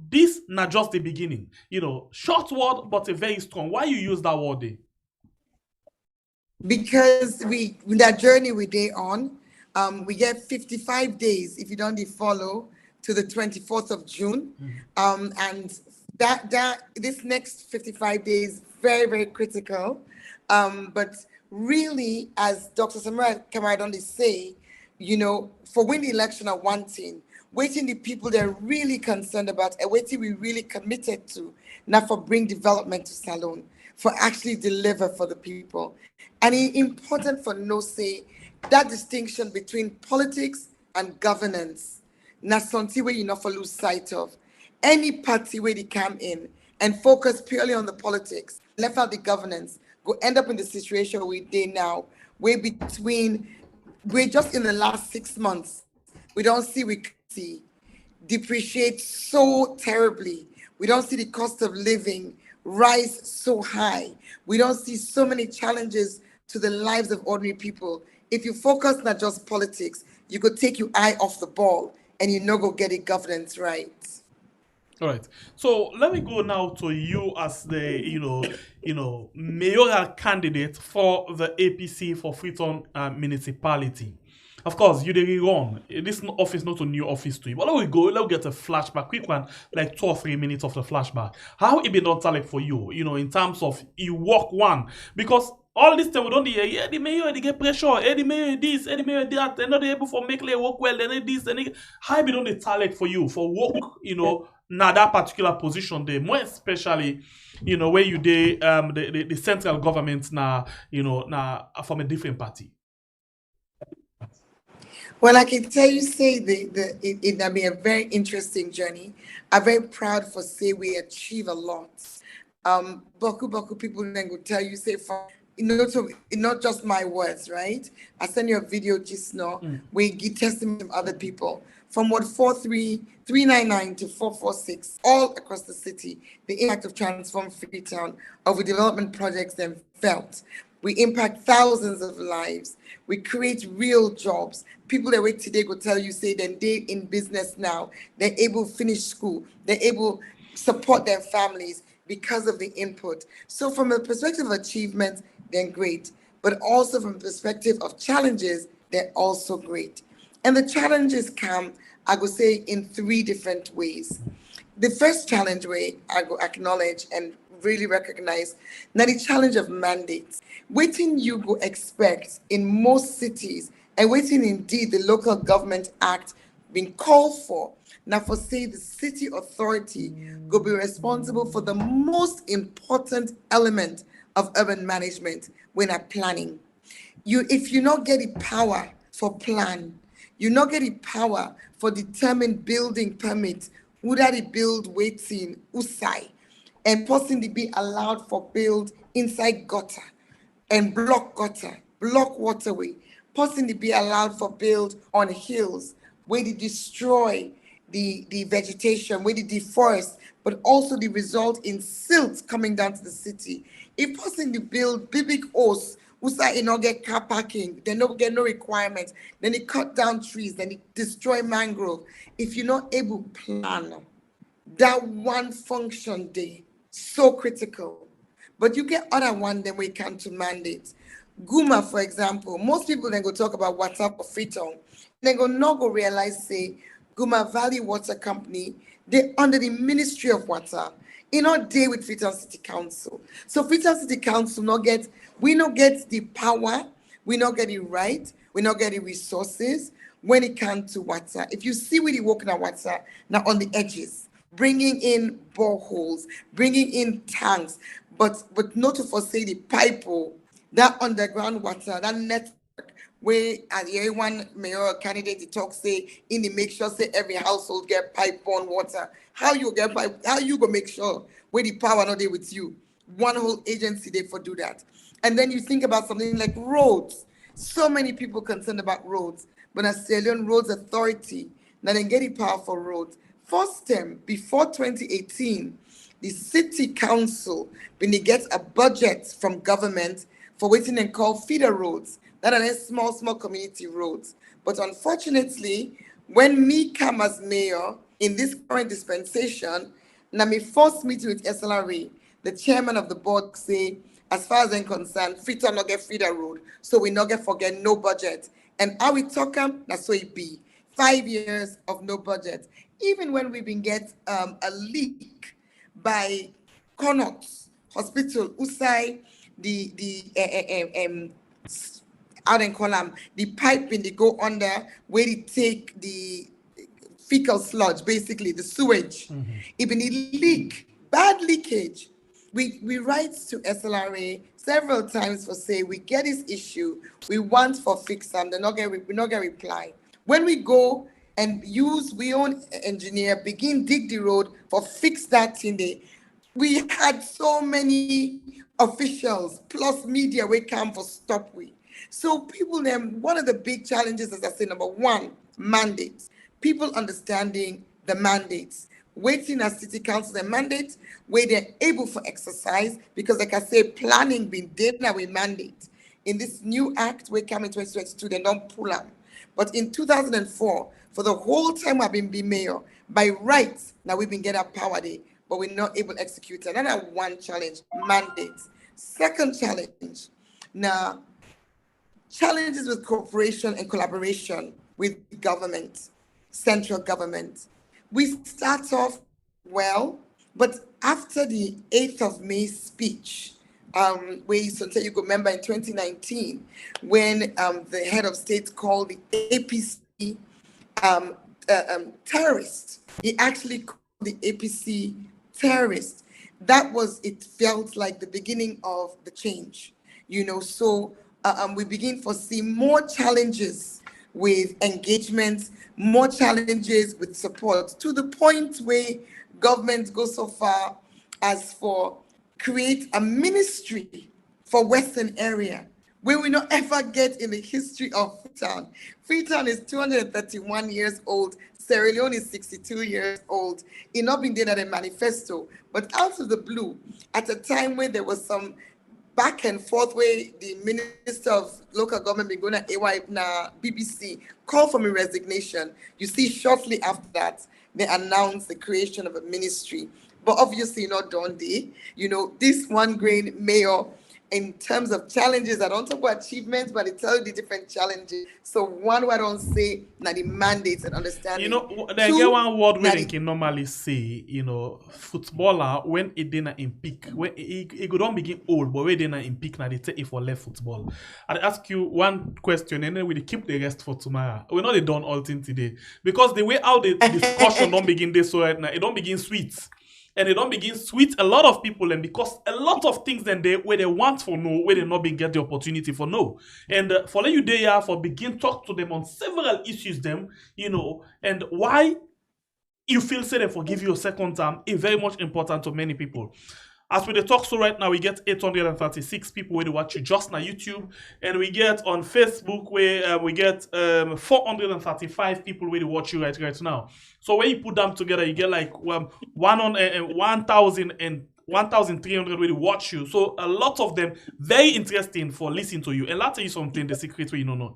This not just the beginning. Short word but a very strong. Why you use that word there? Because with that journey we day on, we get 55 days if you don't follow to the 24th of June, and that this next 55 days very, very critical, but really, as Dr. Samura Kamara only say, for win the election are one thing, waiting the people they're really concerned about, and waiting we really committed to, not for bring development to Salone, for actually deliver for the people. And it's important for no say that distinction between politics and governance, not something where you not for lose sight of. Any party where they come in and focus purely on the politics, left out the governance, go end up in the situation we did now, we're just in the last 6 months, we see depreciate so terribly. We don't see the cost of living rise so high. We don't see so many challenges to the lives of ordinary people. If you focus not just politics, you could take your eye off the ball and you go get the governance right. All right. So let me go now to you as the mayoral candidate for the APC for Freetown municipality. Of course, you did run. This office not a new office to you. But let's get a flashback, quick one, like 2 or 3 minutes of the flashback. How it been done talent for you, in terms of you work one? Because all this time we don't hear, the mayor they get pressure, the mayor this, the mayor that, they're not able for make their work well, then this, and how it been done the talent for you for work, now that particular position there, more especially, where you did the central government now, from a different party. Well, I can tell you, say it has been a very interesting journey. I'm very proud for say we achieve a lot. Boku people then go tell you say for not just my words, right? I send you a video just now. We give testimony from other people from what 43399 to 446 all across the city. The impact of Transform Freetown of the development projects then felt. We impact thousands of lives. We create real jobs. People that wait today go tell you, say, then they in business now. They're able to finish school. They're able to support their families because of the input. So from a perspective of achievement, they're great. But also from a perspective of challenges, they're also great. And the challenges come, I would say, in 3 different ways. The first challenge way I go acknowledge and really recognize now the challenge of mandates. Waiting you go expect in most cities, and waiting indeed the local government act being called for. Now for say the city authority go be responsible for the most important element of urban management when are planning. If you not get the power for plan, you not get the power for determine building permit, would that build waiting usai, and possibly be allowed for build inside gutter and block waterway, possibly be allowed for build on hills, where they destroy the vegetation, where they deforest, but also the result in silt coming down to the city. If possibly build big oaks, who say not get car parking, they don't get no requirements, then they cut down trees, then they destroy mangrove. If you're not able to plan, that one function day, so critical. But you get other one then we come to mandate. Guma, for example, most people then go talk about WhatsApp or Freetown. Then go not go realize, say, Guma Valley Water Company, they under the Ministry of Water. In our day with Freetown City Council. So Freetown City Council we not get the power, we not get the right, we not get the resources when it comes to water. If you see where they working at water, now on the edges, bringing in boreholes, bringing in tanks, but not to forsake the pipe, that underground water, that network where as everyone mayoral candidate they talk say in the make sure say every household get pipe borne water. How you get pipe? How you go make sure where the power not there with you? One whole agency there for do that. And then you think about something like roads. So many people concerned about roads, but as Sierra Leone Roads Authority, now they get the power for roads. First term, before 2018, the city council, when they get a budget from government for waiting and call feeder roads, that are small community roads. But unfortunately, when me come as mayor in this current dispensation, now my first meeting with SLRA, the chairman of the board say, as far as I'm concerned, Freetown not get feeder road, so we not get forget no budget. And how we talk that's so it be. 5 years of no budget. Even when we been get a leak by Connaught Hospital, Usai, out in column, the pipe in they go under where they take the fecal sludge, basically the sewage. Even the leak, bad leakage. We write to SLRA several times for say we get this issue, we want for fix them, we not get reply. When we go and use we own engineer, begin dig the road for fix that thing there, we had so many officials plus media we come for stop we. So people one of the big challenges, as I say, number one, mandates. People understanding the mandates. Waiting as city council the mandate where they're able for exercise, because like I say, planning been done now with mandate. In this new act we come in 2022, they don't pull them. But in 2004, for the whole time I've been mayor, by rights, now we've been getting our power day, but we're not able to execute it. Another one challenge, mandates. Second challenge, now challenges with cooperation and collaboration with government, central government. We start off well, but after the 8th of May speech, where you could remember in 2019, when the head of state called the APC terrorist, he actually called the APC terrorist. It felt like the beginning of the change, so we begin to see more challenges with engagement, more challenges with support, to the point where government goes so far as for create a ministry for Western area, where we not ever get in the history of Freetown. Freetown is 231 years old. Sierra Leone is 62 years old. It not been there at a manifesto, but out of the blue, at a time when there was some back and forth where the Minister of Local Government been going to AY na BBC call for my resignation. You see, shortly after that, they announced the creation of a ministry. But obviously not done there. This one grain mayor, in terms of challenges, I don't talk about achievements, but I tell you the different challenges. So one word I don't say, now the mandates and understanding. They get one word where they can normally say, footballer, when it didn't in peak, when it could don't begin old, but when they not in peak, now they take it for left football. I'd ask you one question, and then we keep the rest for tomorrow. We're not done all thing today. Because the way how the discussion don't begin this so right now, it don't begin sweet. And they don't begin sweet a lot of people, and because a lot of things then where they want for no, where they not begin get the opportunity for no. And for let you there for begin talk to them on several issues them, and why you feel say they forgive you a second time is very much important to many people. As we dey talk so right now, we get 836 people where they watch you just on YouTube, and we get on Facebook where we get 435 people where they watch you right now. So when you put them together, you get like 1,000 and 1,300 where they watch you. So a lot of them very interesting for listening to you. And I'll tell you something, the secret way you don't know.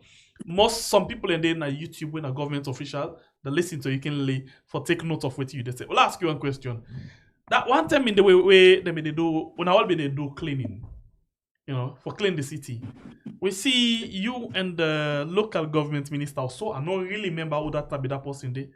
Some people in there na YouTube when a government official they listen to you can lay for take note of what you they say. Well, I'll ask you one question. That one time in the way they do when I will be they do cleaning, for clean the city. We see you and the local government minister also. I don't really remember who that person did.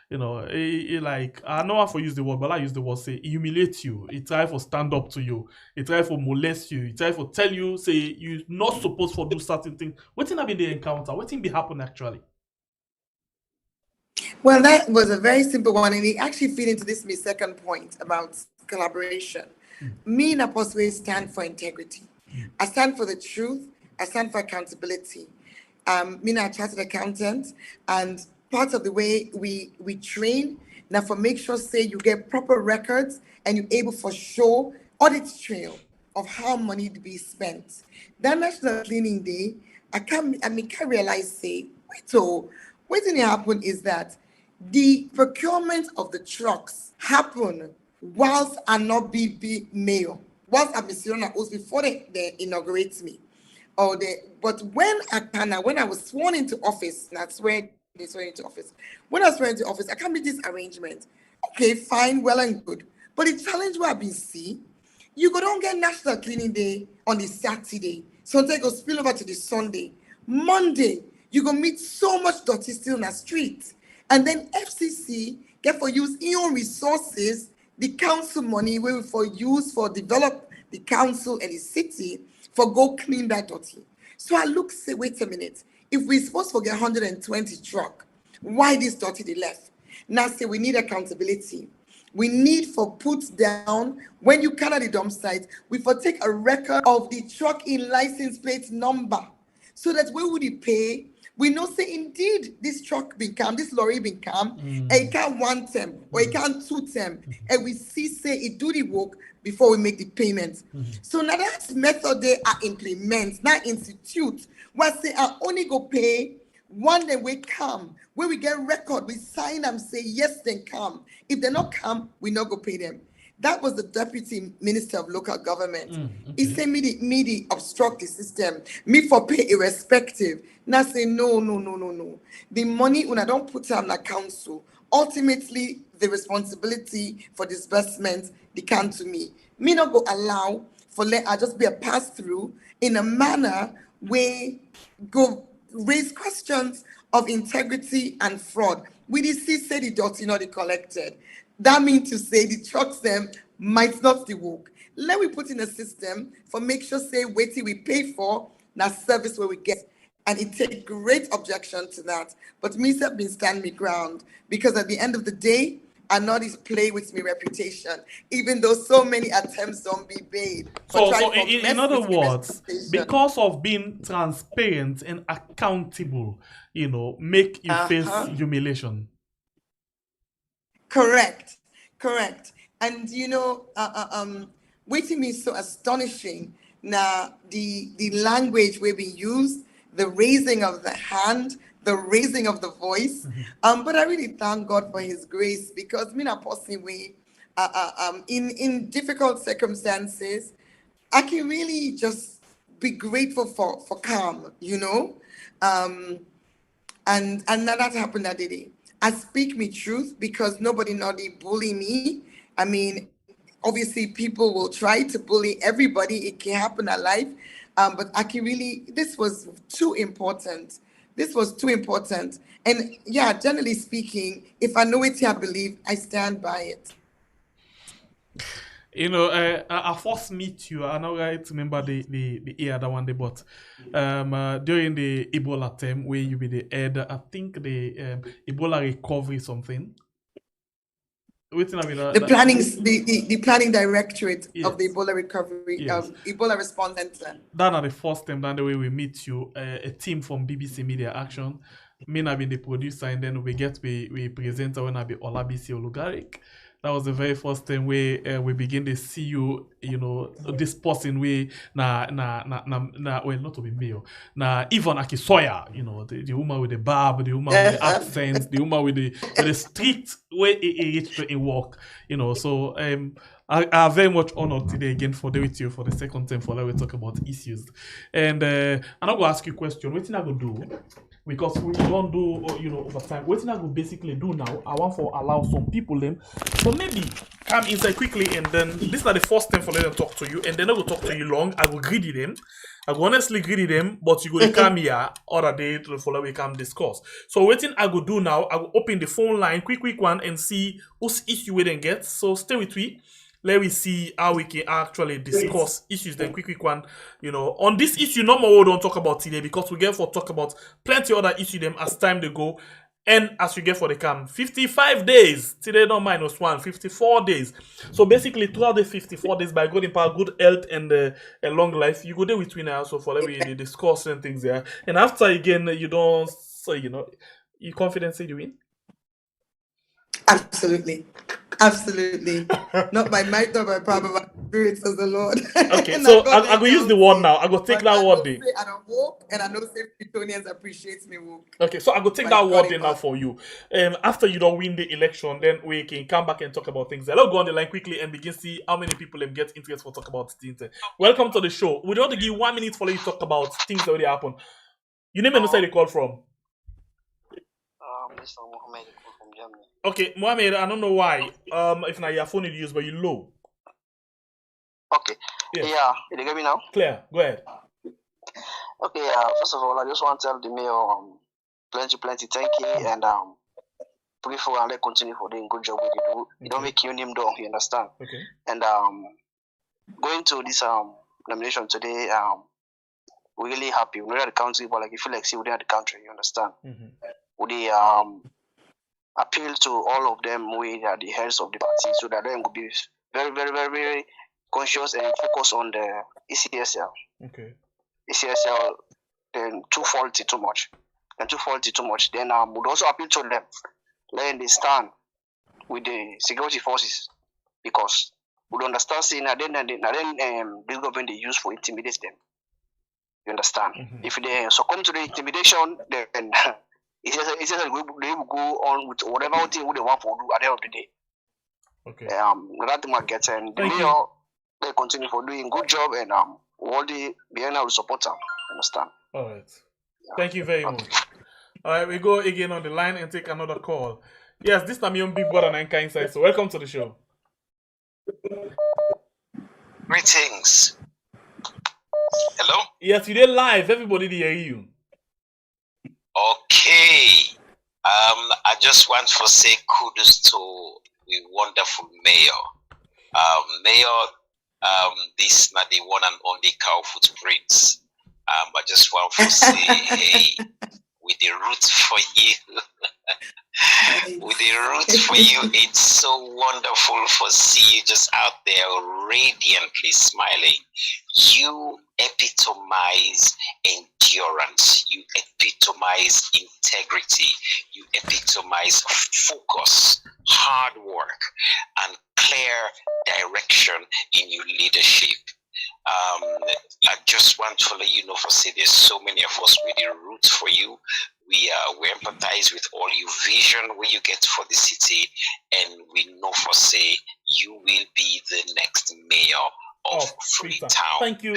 Like I know how to use the word, but I use the word say humiliate you. He try for stand up to you. He try for molest you. He try for tell you say you're not supposed to do certain things. What thing have been the encounter? What thing be happen actually? Well, that was a very simple one, and it actually feed into this my second point about collaboration. Me and Apostle stand for integrity. I stand for the truth. I stand for accountability. Me and a chartered accountant, and part of the way we train now for make sure say you get proper records and you're able for show audit trail of how money to be spent. That National Cleaning Day, I can't realize say what didn't happen is that the procurement of the trucks happen whilst I not be mayor, whilst I'm before they inaugurate me. But when I was sworn into office, that's where they swear into office. When I swear into office, I can't make this arrangement. Okay, fine, well and good. But the challenge where I've been see, you go don't get National Cleaning Day on the Saturday. Sunday go spill over to the Sunday. Monday, you go meet so much dirty still in the street. And then FCC get for use in own resources, the council money we will for use for develop the council and the city for go clean that dirty. So I look, say, wait a minute. If we're supposed to get 120 truck, why this dirty they left? Now say we need accountability. We need for put down, when you come at the dump site, we for take a record of the truck in license plate number. So that when we pay, we know say indeed this truck been come, this lorry been come, and it can't 1 term or it can't 2 term. And we see say it do the work before we make the payment. So now that method they are implement, now institute, what say I only go pay one day we come. When we get record, we sign them, say yes, then come. If they not come, we not go pay them. That was the Deputy Minister of Local Government. He said me obstruct the system, me for pay irrespective. Now say no. The money when I don't put on the council, ultimately the responsibility for disbursement they come to me. Me not go allow for let I just be a pass through in a manner where go raise questions of integrity and fraud. We did see say the dirty not the collected. That means to say the trucks them might not the work. Let we put in a system for make sure say wait till we pay for that service where we get. And it take great objection to that. But me have been stand me ground because at the end of the day, I know this play with me reputation, even though so many attempts don't be made. So in other words, because of being transparent and accountable, make you face humiliation. Correct. And waiting me so astonishing. Now the language we be used, the raising of the hand, the raising of the voice. But I really thank God for his grace because me not personally in difficult circumstances, I can really just be grateful for calm, and that happened that day. I speak me truth because nobody not bully me. I mean, obviously people will try to bully everybody. It can happen in life. But I can really, this was too important. And yeah, generally speaking, if I know it, I believe, I stand by it. I first meet you. I know I remember the year that one day, but during the Ebola time where you be the head, I think the Ebola recovery something. The planning directorate of the Ebola recovery, Ebola response center. That's not the first time. That's the way we meet you. A team from BBC Media Action. Me I be the producer, and then we presenter when I be Olabisi Olugarik. That was the very first time we begin to see you, this person we well, not to be male. Yvonne Aki-Sawyerr, the woman with the barb, the woman with the accents, the woman with the strict way it reached to work, So I are very much honored today again for doing with you for the second time for that we talk about issues. And I'm not gonna ask you a question. What I go do? Because we don't do over time. What I go basically do now, I want to allow some people them, but maybe come inside quickly and then this is not the first time for them to talk to you, and then I will talk to you long. I will greedy them. I will honestly greedy them, but you go to come here other day to follow we come discuss. So what I go do now, I will open the phone line, quick one, and see whose issue we then get. So stay with me. Let me see how we can actually discuss issues. Then quick one, on this issue, no more we don't talk about today because we get for talk about plenty other issues them as time they go. And as you get for the cam, 55 days. Today not -1, 54 days. So basically throughout the 54 days by God in power, good health and a long life, you go there with me now. So for every they discuss and things there. And after again, you don't say, you confident say you win? Absolutely. Not by might, not by power, but by spirit, says the Lord. Okay, so I go use the word now. I go take that word there. I don't walk, and I know Freetonians appreciate me walk. Okay, so I go take that word there now for you. After you don't win the election, then we can come back and talk about things. Let's go on the line quickly and begin to see how many people get interest for talk about things. Welcome to the show. We want to give 1 minute for you to talk about things that already happen. You name and say the call from. Mr. Mohamed Konneh from Germany. Okay, Mohamed, I don't know why. If not your phone is used, but you low. Okay. Yes. Yeah, you get me now? Clear. Go ahead. Okay. First of all, I just want to tell the mayor plenty thank you and pray for and let continue for doing good job with you do. You don't make your name down. You understand? Okay. And going to this nomination today, we're really happy. We're not at the country, but like you feel like see we're at the country. You understand? Mm-hmm. We appeal to all of them. We are the heads of the party, so that they will be very, very, very, very conscious and focus on the ECSL. Okay. ECSL, then too faulty too much. Then would also appeal to them, letting they stand with the security forces, because we understand saying that then this government they use for intimidate them. You understand? Mm-hmm. If they succumb to the intimidation, then it's just they will go on with whatever thing they want to do at the end of the day. Okay. That thing might get and they continue for doing good job and all the behind will support them. Understand? All right. Yeah. Thank you very much. All right, we go again on the line and take another call. Yes, this time you're on Big Brother Nanka Inside. So welcome to the show. Greetings. Hello? Yes, you did live. Everybody hear you. Okay. I just want to say kudos to the wonderful mayor. Mayor, this is not the one and only cow footprints. I just want to say, hey, with the roots for you. With the roots for you, it's so wonderful to see you just out there radiantly smiling. You epitomize endurance. You epitomize integrity. You epitomize focus, hard work, and clear direction in your leadership. I just want to let you know, for say there's so many of us with the roots for you. We empathize with all your vision where you get for the city, and we know for say you will be the next mayor of Freetown. Thank you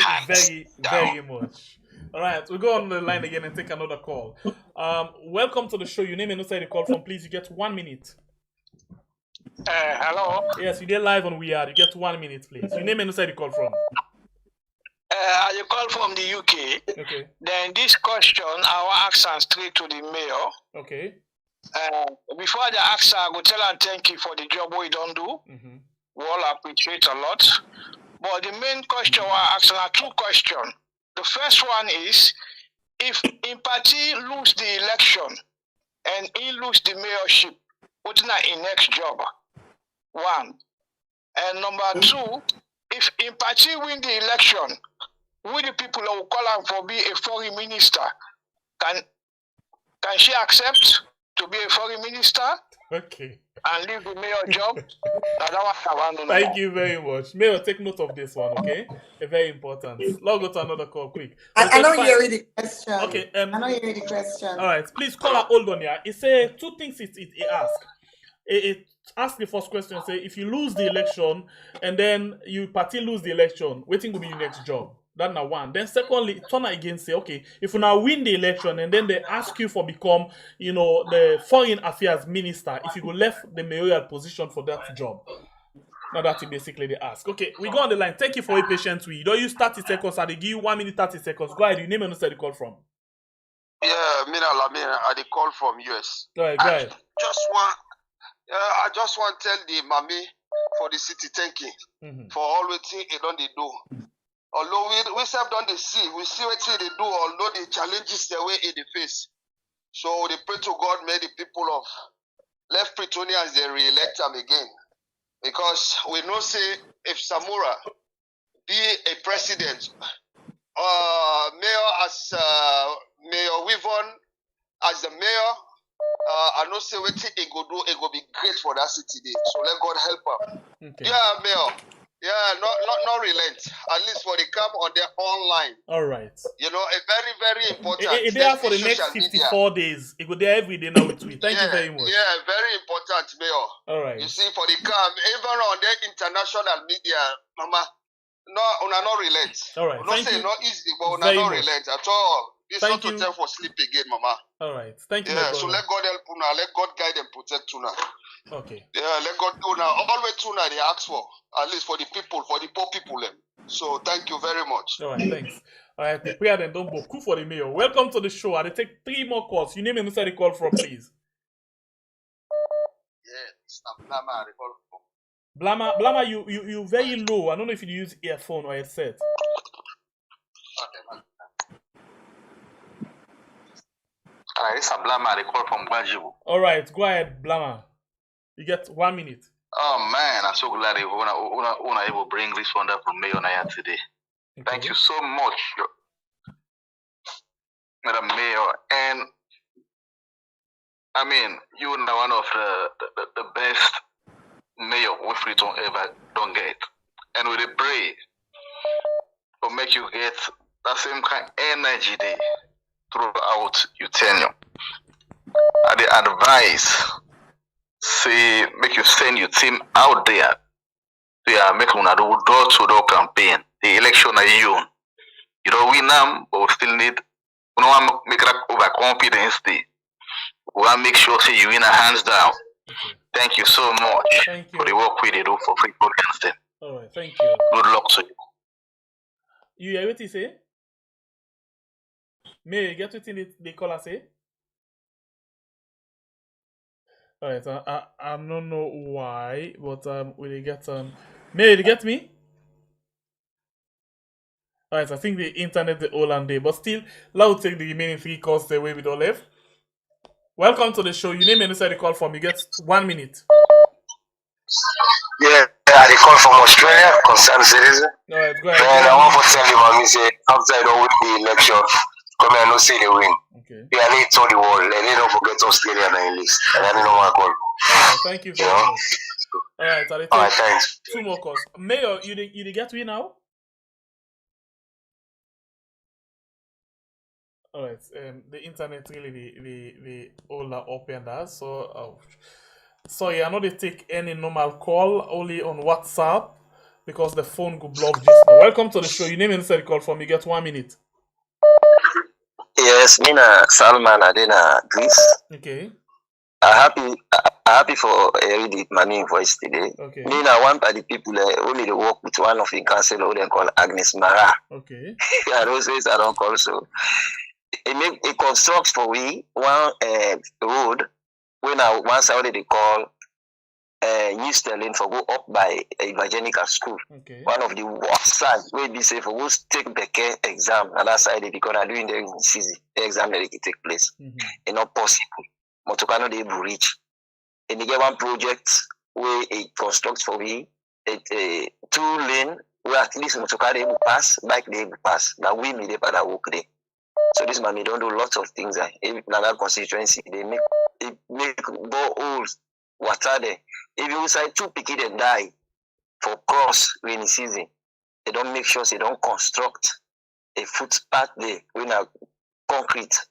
very much. All right, we'll go on the line again and take another call. Welcome to the show. Your name and where you call from, please. You get 1 minute. Hello. Yes, you did live on We Are. You get 1 minute, please. Your name and where you call from. I call from the UK. Okay. Then this question, I will ask straight to the mayor. Okay. Before the answer, I go tell and thank you for the job we don't do. Mm-hmm. We all appreciate a lot. But the main question I ask are two questions. The first one is, if in party lose the election and he lose the mayorship, what's not in next job? One. And number two, if in party win the election, we the people that will call him for be a foreign minister, can she accept? to be a foreign minister. Okay. And leave the mayor job. Thank you very much. Mayor, take note of this one, okay? Very important. Let's go to another call quick. I know you read the question. Okay. I know you read the question. All right. Please call her. Hold on here. It says two things it asks. It asks the first question, say, if you lose the election and then you party lose the election, waiting will be your next job. That's not one. Then secondly, turn again, say, okay, if you now win the election and then they ask you for become, the foreign affairs minister, if you go left the mayoral position for that job. Now that's basically they ask. Okay, we go on the line. Thank you for your patience. We don't use 30 seconds. I give you 1 minute 30 seconds. Go ahead. You name and where you call from. Yeah, I call from US. Go ahead. Go ahead. I just want to tell the mommy for the city thank you for all the things they don't do. Although we self don't see what they do, although the challenges the way they face. So they pray to God, may the people of left Freetonians they re-elect them again. Because we know say if Samura be a president, mayor as Mayor Yvonne as the mayor, I know say what it go do, it go be great for that city day. So let God help her. Okay. Yeah, mayor. Yeah, not relent. At least for the camp on their online. All right. A very, very important. It there for the next 54 days. It go there every day now with me. Thank you very much. Yeah, very important, mayor. All right. You see, for the camp, even on their international media, mama, not relent. All right. Not say not easy, but not relent at all. It's Thank not to tell for sleep again, mama. All right. Thank you. Yeah, so let God help Una, let God guide and protect Una. Okay. Yeah, let God do now. Always Una they ask for, at least for the people, for the poor people. So thank you very much. All right, thanks. All right, the prayer then don't book for the mayor. Welcome to the show. I'll take 3 more calls. You name and where the call from, please. Yeah, it's Blama. I call Blama, from. you very low. I don't know if you use earphone or headset. Okay, man. It's a Blama. I call from Gwajibu. All right, go ahead, Blama. You get 1 minute. Oh man, I'm so glad Una able to bring this wonderful mayor here today. Okay. Thank you so much, Madam Mayor. And I mean, you are one of the best mayor we Freetown ever don't get. And we pray to make you get that same kind of energy there throughout your tenure. And the advice say make you send your team out there to make una do door-to-door campaign. The election are you. You don't win them, but we still need we don't want to make that overconfidence day. We want to make sure say you win a hands down. Thank you so much for the work we do for Freetown against them. All right, thank you. Good luck to you. You hear what he say? May you get what the caller say? All right, I don't know why, but will you get May you get me? All right, I think the internet the all and day, but still, let's take the remaining 3 calls the way we don't left. Welcome to the show. You name and inside the call from. You get 1 minute. Yeah, I call from Australia, concerned citizen. All right, go ahead. And I want to tell you about me say after I don't win the election, come here and not say they win. Okay. Yeah, they told the world. They don't forget Australia on the list. And I don't know what I call. Thank you very much. All right, I'll take thanks. 2 more calls. Mayor, you get me now? All right, the internet really the all are up and that. So sorry, I know they take any normal call, only on WhatsApp because the phone go block just now. Welcome to the show. Your name and inside the call from. You get 1 minute. Yes, Mina Salman Adena Greece. Okay. I'm happy for read my new voice today. Okay. Mina one of the people only they work with one of the council they call Agnes Mara. Okay. I don't say I don't call so. It constructs for we one road when I once already call New Sterling for go up by Evangelical School. Okay. One of the worst sides where be say for go take the exam and that side because I doing the exam that it take place. It's not possible. Motokano they will reach. And they get one project where it constructs for we a 2-lane where at least Motokano they will pass, bike they will pass. Now we made it by that work day. So this man, they don't do lots of things. In another constituency, they make it make boreholes, water there. If you say 2 pikin and die for cross rainy season, they don't make sure they don't construct a footpath there with a concrete.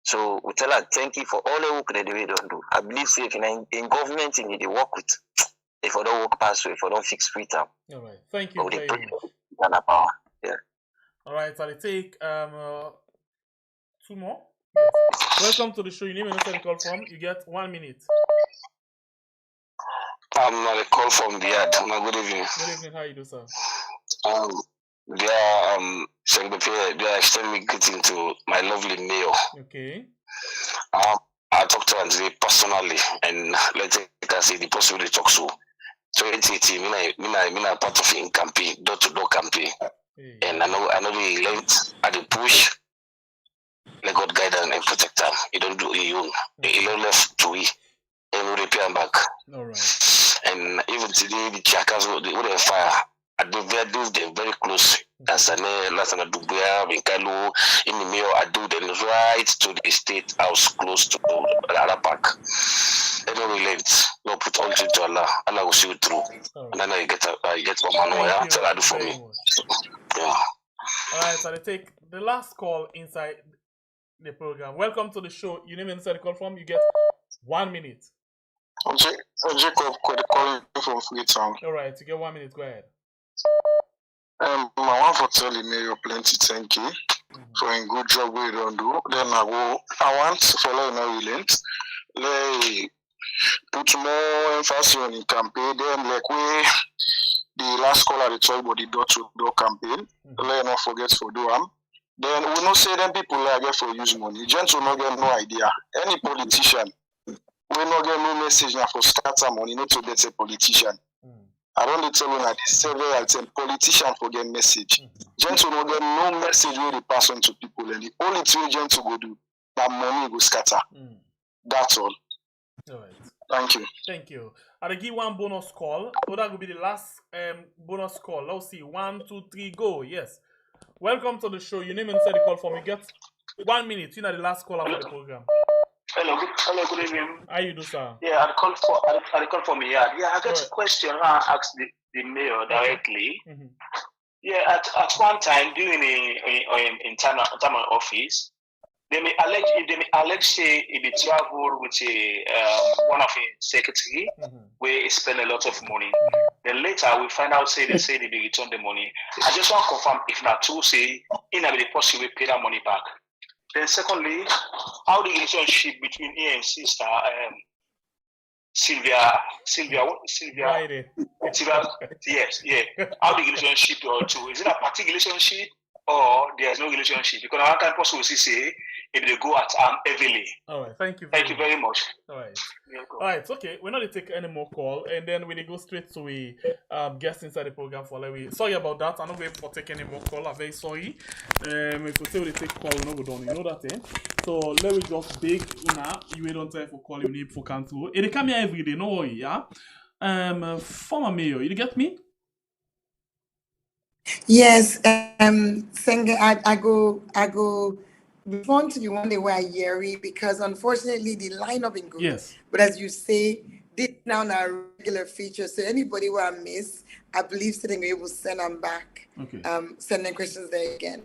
So we tell her thank you for all the work that they don't do. I believe say if in government you need to work with. If I don't work past, if I don't fix Freetown. All right. Thank you very much. Yeah. All right. So I take 2 more. Yes. Welcome to the show. Your name and where you call from. You get 1 minute. I'm not a call from the yard. Good evening. Good evening. How you do, sir? They are extending me greeting to my lovely mayor. Okay. I talked to her today personally, and let's say the person they talk to. 2018, I part of in campaign, door-to-door campaign, and I know the length at the push. Let God guide and protect them. You don't do it alone. You left to it, and we repair back. All right. And even today, the checkers would have fire. They're very close. That's an last time I do Benkalo in the mayor. I do then right to the state house close to the other park. I don't relent. No put all to Allah. Allah will see you through. And then I get one man where I do for me. Yeah. All right, so I take the last call inside the program. Welcome to the show. Your name inside the call from. You get 1 minute. Jacob calling from Freetown. All right, you get 1 minute. Go ahead. I want to tell the mayor plenty thank you for a good job we don't do. Then I want to follow no relent. They put more emphasis on the campaign. Then like the last caller they talk about the door-to-door campaign. Let not forget for do them. Then we not say them people like get for use money. Gents will not get no idea. Any politician we not get no message now for starter money, not to get a politician. I don't tell you that several times politicians forget message. Gents will not get no message where they pass on to people, and the only thing gents will go do that money will scatter. That's all. All right. Thank you. Thank you. I'll give one bonus call. So that will be the last bonus call. Let's see. 1, 2, 3, go. Yes. Welcome to the show. Your name inside the call for me. Get 1 minute. You know the last call of the program. Hello, good evening. How you do, sir? Yeah, I call for me. Yeah, I got a question. I asked the mayor directly. Yeah, at one time during in time office, they may allege say if they travel with one of his secretary, where he spend a lot of money. Then later we find out they say they return the money. I just want to confirm if not true, say in a possible pay that money back. Then secondly, how the relationship between he and sister Sylvia, yes, yeah. How the relationship or two? Is it a party relationship or there's no relationship? Because I can't possibly say if they go at heavily. All right, thank you. Thank you very much. All right. All right, it's okay. We're not going to take any more call, and then we go straight to we guest inside the program for like sorry about that. I'm not going to take any more call. I'm very sorry. If we say we take call, we don't. You know that, eh? So let me just beg una. You don't try for call. You need for cancel. It come here every day. No worry, yeah. Former mayor, you get me? Yes. Senga, I go. Want to be one day where Yeri because unfortunately the lineup in good. Yes. But as you say, this now a regular feature. So anybody who I miss, I believe sitting able to send them back. Okay. Send them questions there again.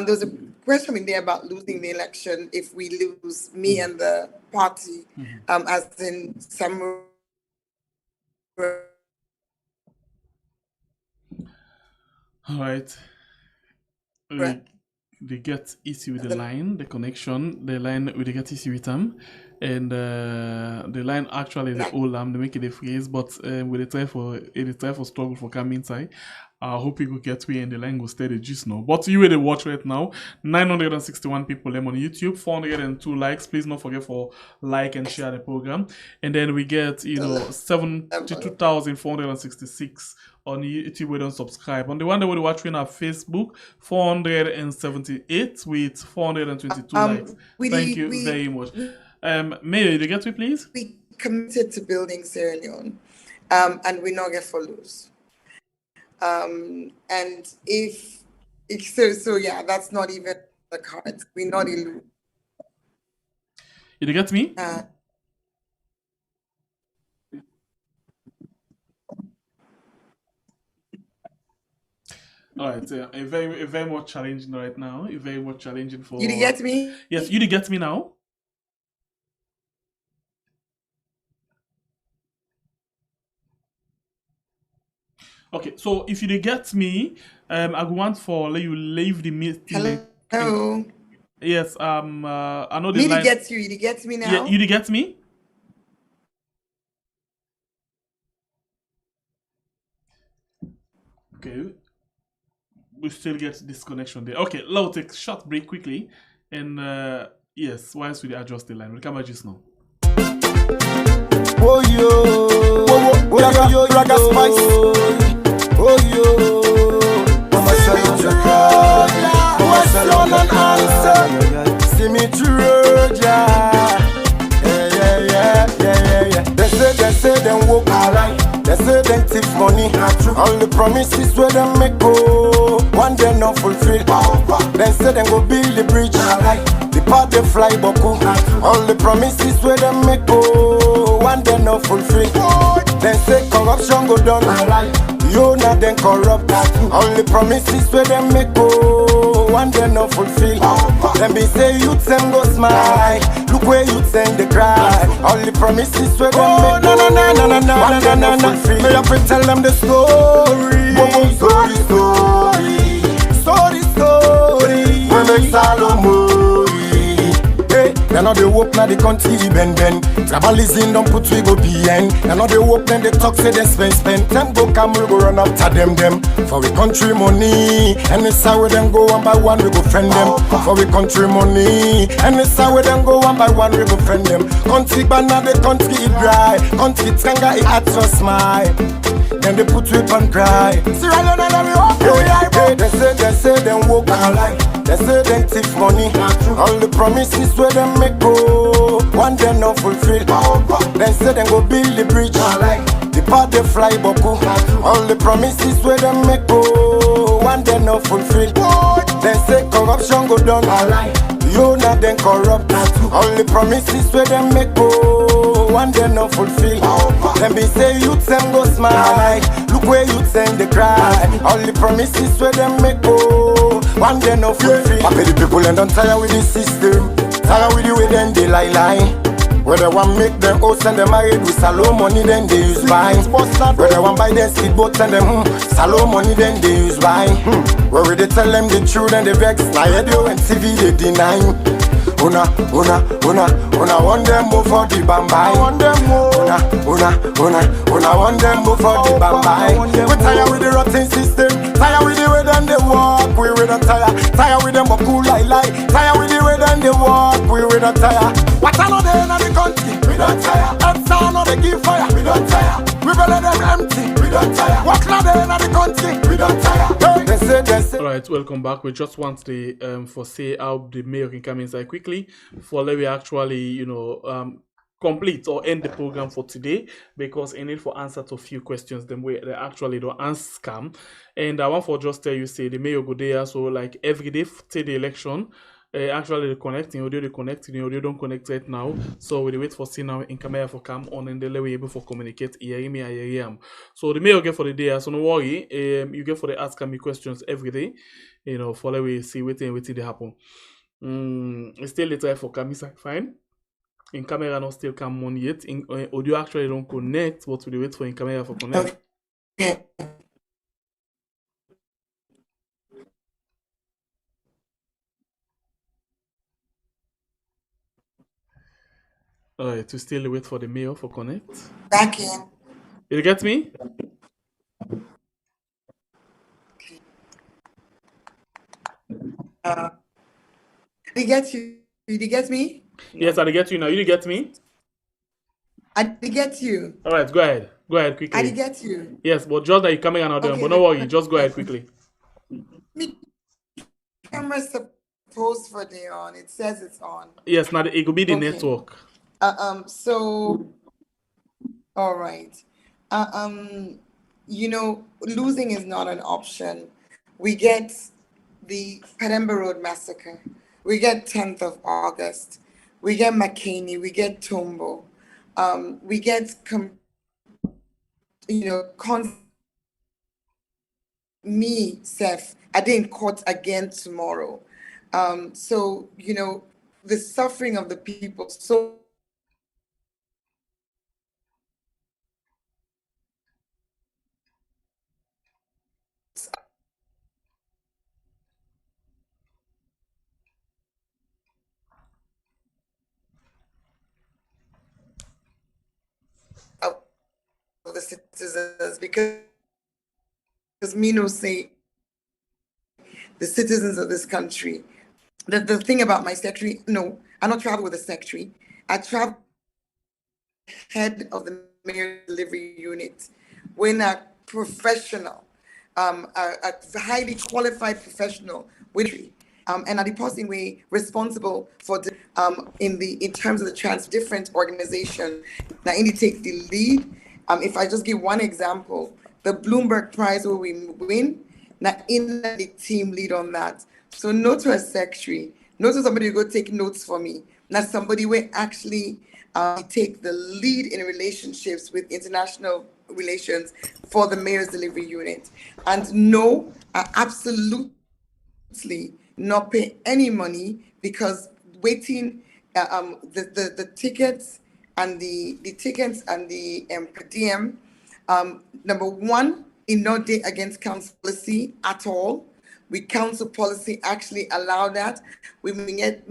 There's a question in there about losing the election if we lose me and the party, as in Samura. All right. They get issue with the line, the connection, the line we get issue with them, and the line actually the old they make it a freeze, but we try for struggle for come inside. I hope you will get way and the line will stay the gist now. But you will watch right now. 961 people them on YouTube, 402 likes. Please don't forget for like and share the program. And then we get 72,466 on YouTube. We don't subscribe. On the one that we're watching on Facebook, 478 with 422 likes. Thank you very much. Mayor, you get me, please? We committed to building Sierra Leone, and we not get for lose. And if so yeah, that's not even the cards. We not illude. You get me? All right, very much challenging right now. Very much challenging for. You get me? Yes, you get me now. Okay, so if you get me, I want for let you leave the meeting. Hello. Yes, I know the me line. Get you. You get me now? Yeah, you get me? Okay. We still get disconnection there. Okay, let's take a short break quickly. And yes, whilst we adjust the line, we'll come back just now. Oh yo, Raga Spice. Oh yo, Mama Sayaka. See me through, yeah. They say them walk alright. They say them thief money. All the promises where them make go, one day not fulfill. They say them go build the bridge. The part they fly boku. All the promises where them make go, one day not fulfill. They say corruption go down. You not then corrupt. All the promises where them make go, one day not fulfill. Them be say you them go smile. Look where you send the cry. All the promises where them make go, one day not fulfill. May I tell them the story. Story. We make Salomon. They know they walk now the country bend. Tribalism don't put we go behind. They know they walk then they talk say they spend. Them go come we go run after them. For we country money. And it's how we them go one by one we go friend them. For we country money. And it's how we them go one by one we go friend them. Country banana the country dry. Country tanga it at your smile. Then they put we on cry. See right now they say them walk alike. They say them thief money. All the promises where them make go, one day not fulfill. They say them go build the bridge. The part they fly boku. All the promises where them make go, one day not fulfill. They say corruption go down. You not then corrupt. All the promises where them make go, one day not fulfill. Them be say you them go smile. Look where you send the cry. All the promises where them make go, one day not fulfill. I pay the people and don't tire with the system. Tire with the way then they lie. Where they want make them host and they married with salon money then they use buy. Where they want buy them speedboats and them salon money then they use buy. Where they tell them the truth and they vex. Now radio and TV they deny. Una want them move for the bambai. Want them want them move for the bambai. We tired with the rotten system. Tired with the way then they walk. We don't tire. Tired with them but cool like lie. Tired with the way then they walk. We don't tire. What I know they in the country. We don't tire. And sound they give fire. We don't tire. We better them empty. We don't tire. What now they in the country. We don't tire. They say. Alright, welcome back. We just want the for say how the mayor can come inside quickly for let we actually complete or end the program for today, because I need for answer to a few questions them way they actually don't answer. And I want for just tell you say the mayor go there, so like every day till the election. Actually they connecting audio, they connecting audio, don't connect right now. So we wait for see now in camera for come on and then we able for communicate hear me, I hear him. So the mail get for the day, so no worry. You get for the ask me questions every day, for let we see waiting they happen. Still the try for camera fine. In camera not still come on yet. In audio actually don't connect, but we wait for in camera for connect. Okay. Alright, to still wait for the mail for connect. Back in. You get me? Did you get you? Did you get me? Yes, I get you now. You get me? I did get you. Alright, go ahead. Go ahead quickly. I did get you. Yes, but just that you coming another one, but no worry, just go ahead quickly. Camera supposed for the on. It says it's on. Yes, now it could be the network. So all right. Losing is not an option. We get the Pedemba Road massacre. We get 10th of August. we get McKinney, we get Tombo, we get, me, Seth, I didn't court again tomorrow. So, the suffering of the people, so of the citizens, because me no say the citizens of this country. The thing about my secretary, no, I don't travel with a secretary. I travel head of the mayor delivery unit when a professional, a highly qualified professional with and a depositing way responsible for in terms of the different organization that Indy take the lead. If I just give one example, the Bloomberg Prize where we win, now in the team lead on that. So no to a secretary, no to somebody who go take notes for me. Not somebody will actually take the lead in relationships with international relations for the mayor's delivery unit. And no, I absolutely not pay any money, because waiting the tickets and the tickets and the per diem, number one, in no day against council policy at all. We council policy actually allow that. We get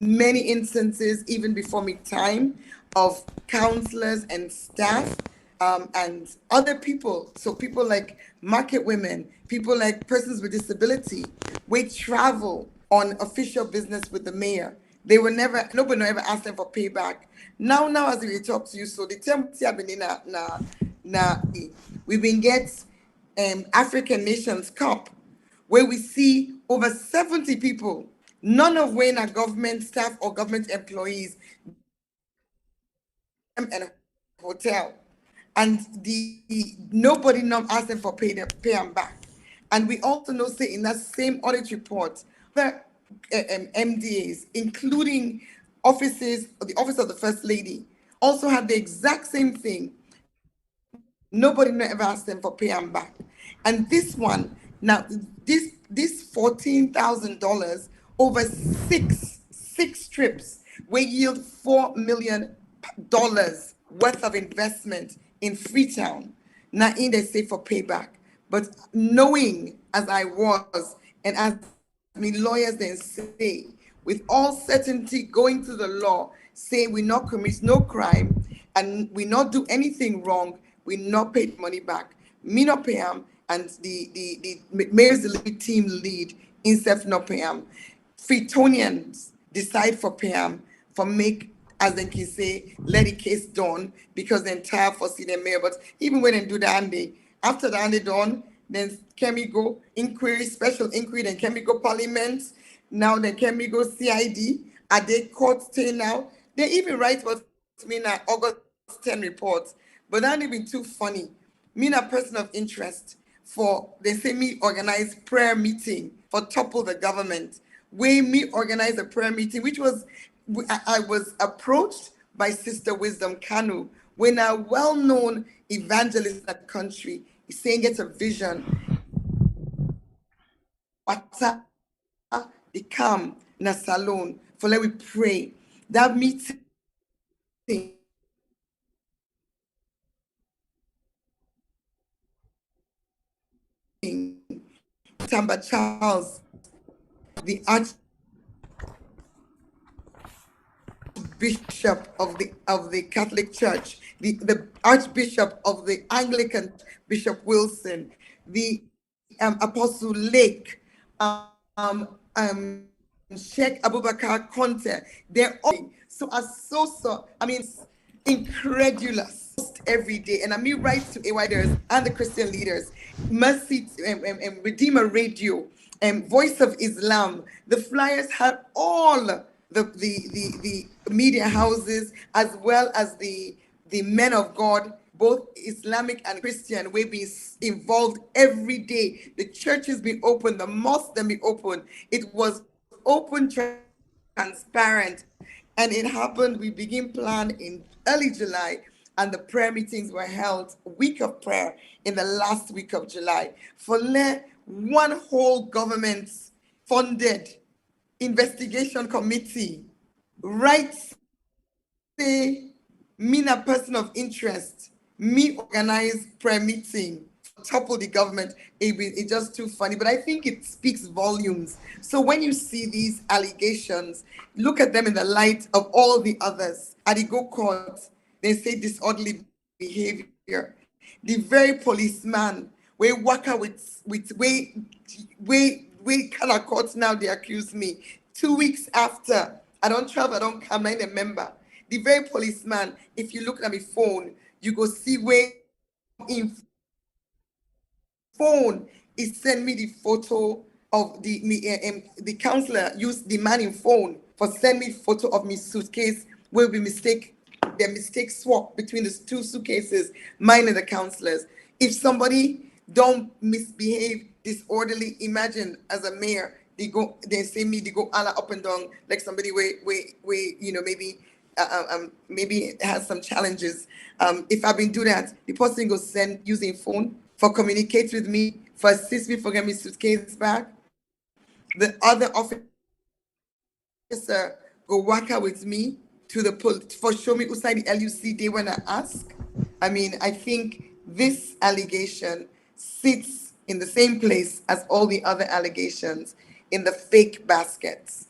many instances, even before me time, of counselors and staff and other people. So people like market women, people like persons with disability, we travel on official business with the mayor. They were never, nobody ever asked them for payback. Now as we talk to you, so the term we've been get African Nations Cup, where we see over 70 people, none of when are government staff or government employees, and a hotel, and nobody not asked them for pay them back. And we also know, say, in that same audit report, the MDAs, including offices, the office of the First Lady, also had the exact same thing. Nobody ever asked them for pay them back. And this one, now this $14,000 over six trips will yield $4 million worth of investment in Freetown. Now in they say for payback, but knowing as I was, and as me lawyers then say, with all certainty going to the law, say we not commit no crime and we not do anything wrong, we not pay money back. Me not pay them, and the mayor's delivery team lead instead not pay them. Freetonians decide for pay them, for make, as they can say, let the case done, because the entire for senior mayor. But even when they do the Andy, after the Andy done, then can we go inquiry, special inquiry, then can we go parliament? Now then can we go CID? Are they court stay now? They even write what me in August 10 report, but that even too funny. Me a person of interest for, they say me organize prayer meeting for topple the government. Where me organize a prayer meeting, which was, I was approached by Sister Wisdom Kanu, when a well-known evangelist in that country is saying get a vision. Wata they come in a salon for let we pray. That meeting Tamba Charles, the Archbishop of the Catholic Church, the Archbishop of the Anglican, Bishop Wilson, the Apostle Lake, Sheikh Abubakar Conte, they're all incredulous every day. And I mean, right to AYDers and the Christian leaders, Mercy, Redeemer Radio, Voice of Islam. The flyers had all the media houses, as well as the men of God, both Islamic and Christian, will be involved every day. The churches be open, the mosques then be open. It was open, transparent, And it happened, we begin plan in early July, and the prayer meetings were held, week of prayer, in the last week of July. For one whole government funded investigation committee, right? Say, me a person of interest, me organize prayer meeting, topple the government. It's just too funny, but I think it speaks volumes. So when you see these allegations, look at them in the light of all the others. At the go court, they say disorderly behavior. The very policeman we work out with we kind of court now they accuse me. 2 weeks after, I don't travel, I don't come, I'm a member. The very policeman, if you look at my phone, you go see where in phone it send me the photo of the counselor used the man in phone for send me photo of me suitcase where we the mistake swap between the two suitcases, mine and the counselors. If somebody don't misbehave disorderly, imagine as a mayor, they say me, they go all up and down like somebody maybe has some challenges. If I've been doing that, the person go send using phone for communicate with me, for assist me for get me suitcase back. The other officer go work out with me to the for show me outside the LUC they when I ask. I mean, I think this allegation sits in the same place as all the other allegations in the fake baskets.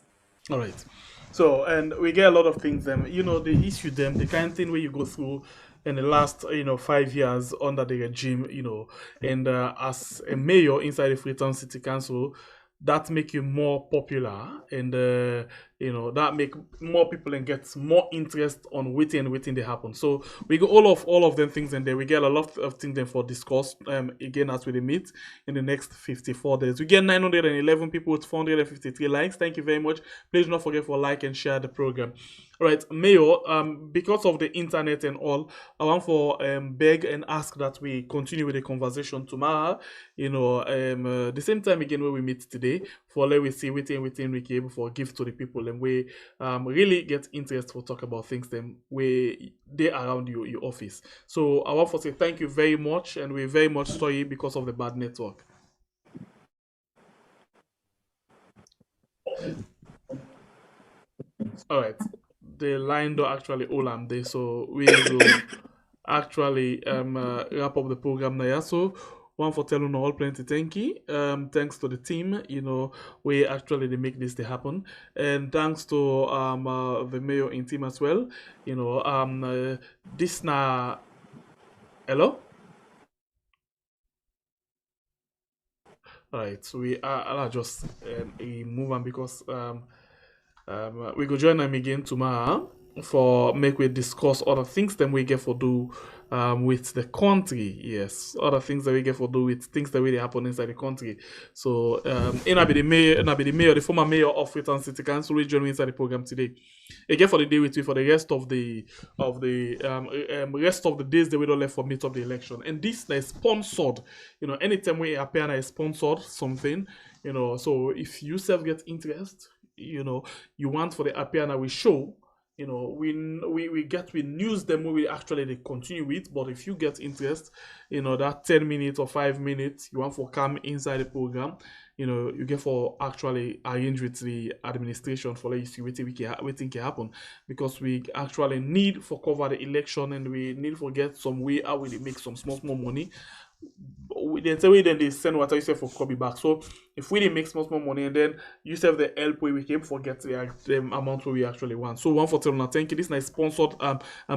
All right. So, and we get a lot of things, the issue the kind of thing where you go through in the last, 5 years under the regime, and as a mayor inside the Freetown City Council, that make you more popular, and that make more people and get more interest on waiting they happen. So we go all of them things, and then we get a lot of things then for discuss again as we meet in the next 54 days. We get 911 people with 453 likes. Thank you very much. Please do not forget for like and share the program. All right, Mayor, because of the internet and all, I want for beg and ask that we continue with the conversation tomorrow, the same time again where we meet today, for let we see within we can able for give to the people, and we really get interest for talk about things them where they around your office. So I want to say thank you very much, and we're very much sorry because of the bad network. All right. The line don't actually all am there, so we will actually wrap up the program now. So one for telling all plenty thank you. Thanks to the team, we actually they make this to happen, and thanks to the mayor in team as well. This na hello. All right, so we are just move on because we go join them again tomorrow for make we discuss other things that we get for do with the country. Yes, other things that we get for do with things that really happen inside the country. So and I be the mayor, the former mayor of Freetown City Council, will join me inside the program today. Again for the day with me for the rest of the rest of the days that we don't left for meet up the election. And this is sponsored. Anytime we appear and I sponsored something, so if you self get interest, you want for the appear and we show, we news them we actually they continue with. But if you get interest, that 10 minutes or 5 minutes you want for come inside the program, you get for actually arrange with the administration for let you see what think can happen, because we actually need for cover the election, and we need for get some way how we make some small money. Then they send what I say for copy back. So if we didn't make small money, and then you save the help we came forget the amount where we actually want. So one for telling thank you. This nice sponsored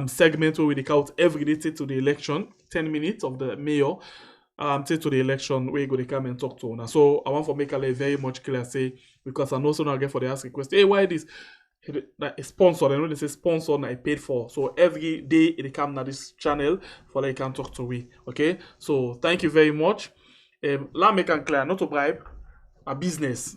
segment where we take out every day to the election, 10 minutes of the mayor to the election where you go to come and talk to now. So I want for make a very much clear say, because I know so now again for the ask a question, hey, why this? That is sponsored. I know they say sponsored and I paid for. So every day they come to this channel for they can talk to we. Okay. So thank you very much. Let me make clear, not to bribe a business.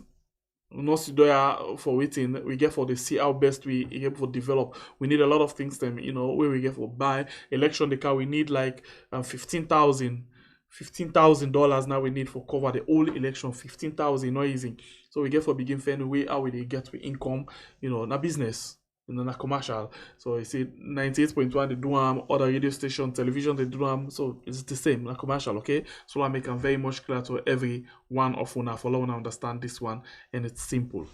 No there for waiting. We get for the see how best we able to develop. We need a lot of things then, where we get for buy election the car. We need like $15,000 now we need for cover the whole election. 15,000 not easy. So we get for begin finding way how we get with income, na business. in a commercial. So you see 98.1 they do other radio station, television they do so it's the same, a commercial, okay? So I make them very much clear to every one of una for one understand this one, and it's simple.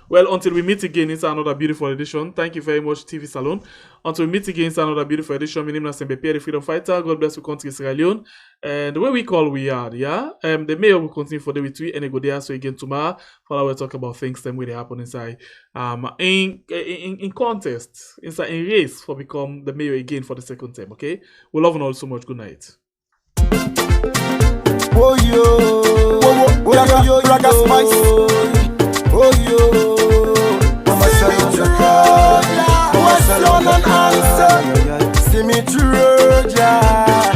Well, until we meet again, it's another beautiful edition. Thank you very much, TV Salon. Until we meet again, it's another beautiful edition. My name is Sembe Pierre, the Freedom Fighter. God bless you, country Sierra Leone. And the way we call we are, yeah. The mayor will continue for the week 3 and they go there. So again tomorrow, we'll talk about things that will happen inside in contest, inside in race for become the mayor again for the second time. Okay, we love you all so much. Good night. Oh yo, Raga Spice. Oh yo, Mama Shaka. See me through, yeah.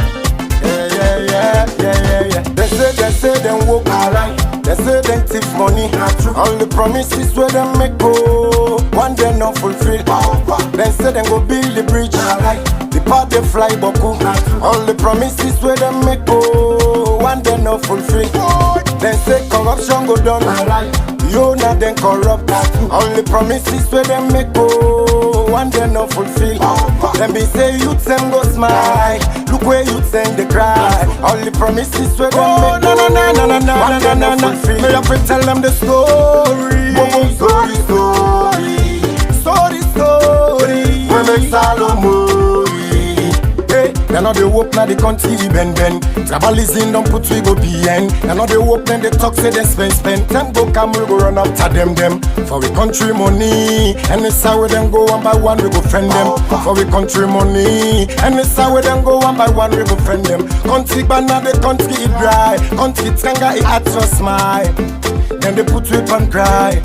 They say them walk alright. They say them thief money. All the promises where them make go, one day not fulfill. They say them go build the bridge. The part they fly boku. All the promises where them make go, one day not fulfill. They say corruption go down. You not then corrupt. All the promises where them make go, one day not fulfill. Them be say youth them go smile. Look where youth them they cry. All the promises where them make go, one day not fulfill. May I tell them the story. Story. We make Salomon. They know they work now the country bend. Tribalism don't put we go behind. They know they work then they talk say they spend. Them go come we go run after them. For we country money. And it's how we them go one by one we go friend them. For we country money. And it's how we them go one by one we go friend them. Country banana the country it dry. Country tanga it at your smile. Then they put we on cry.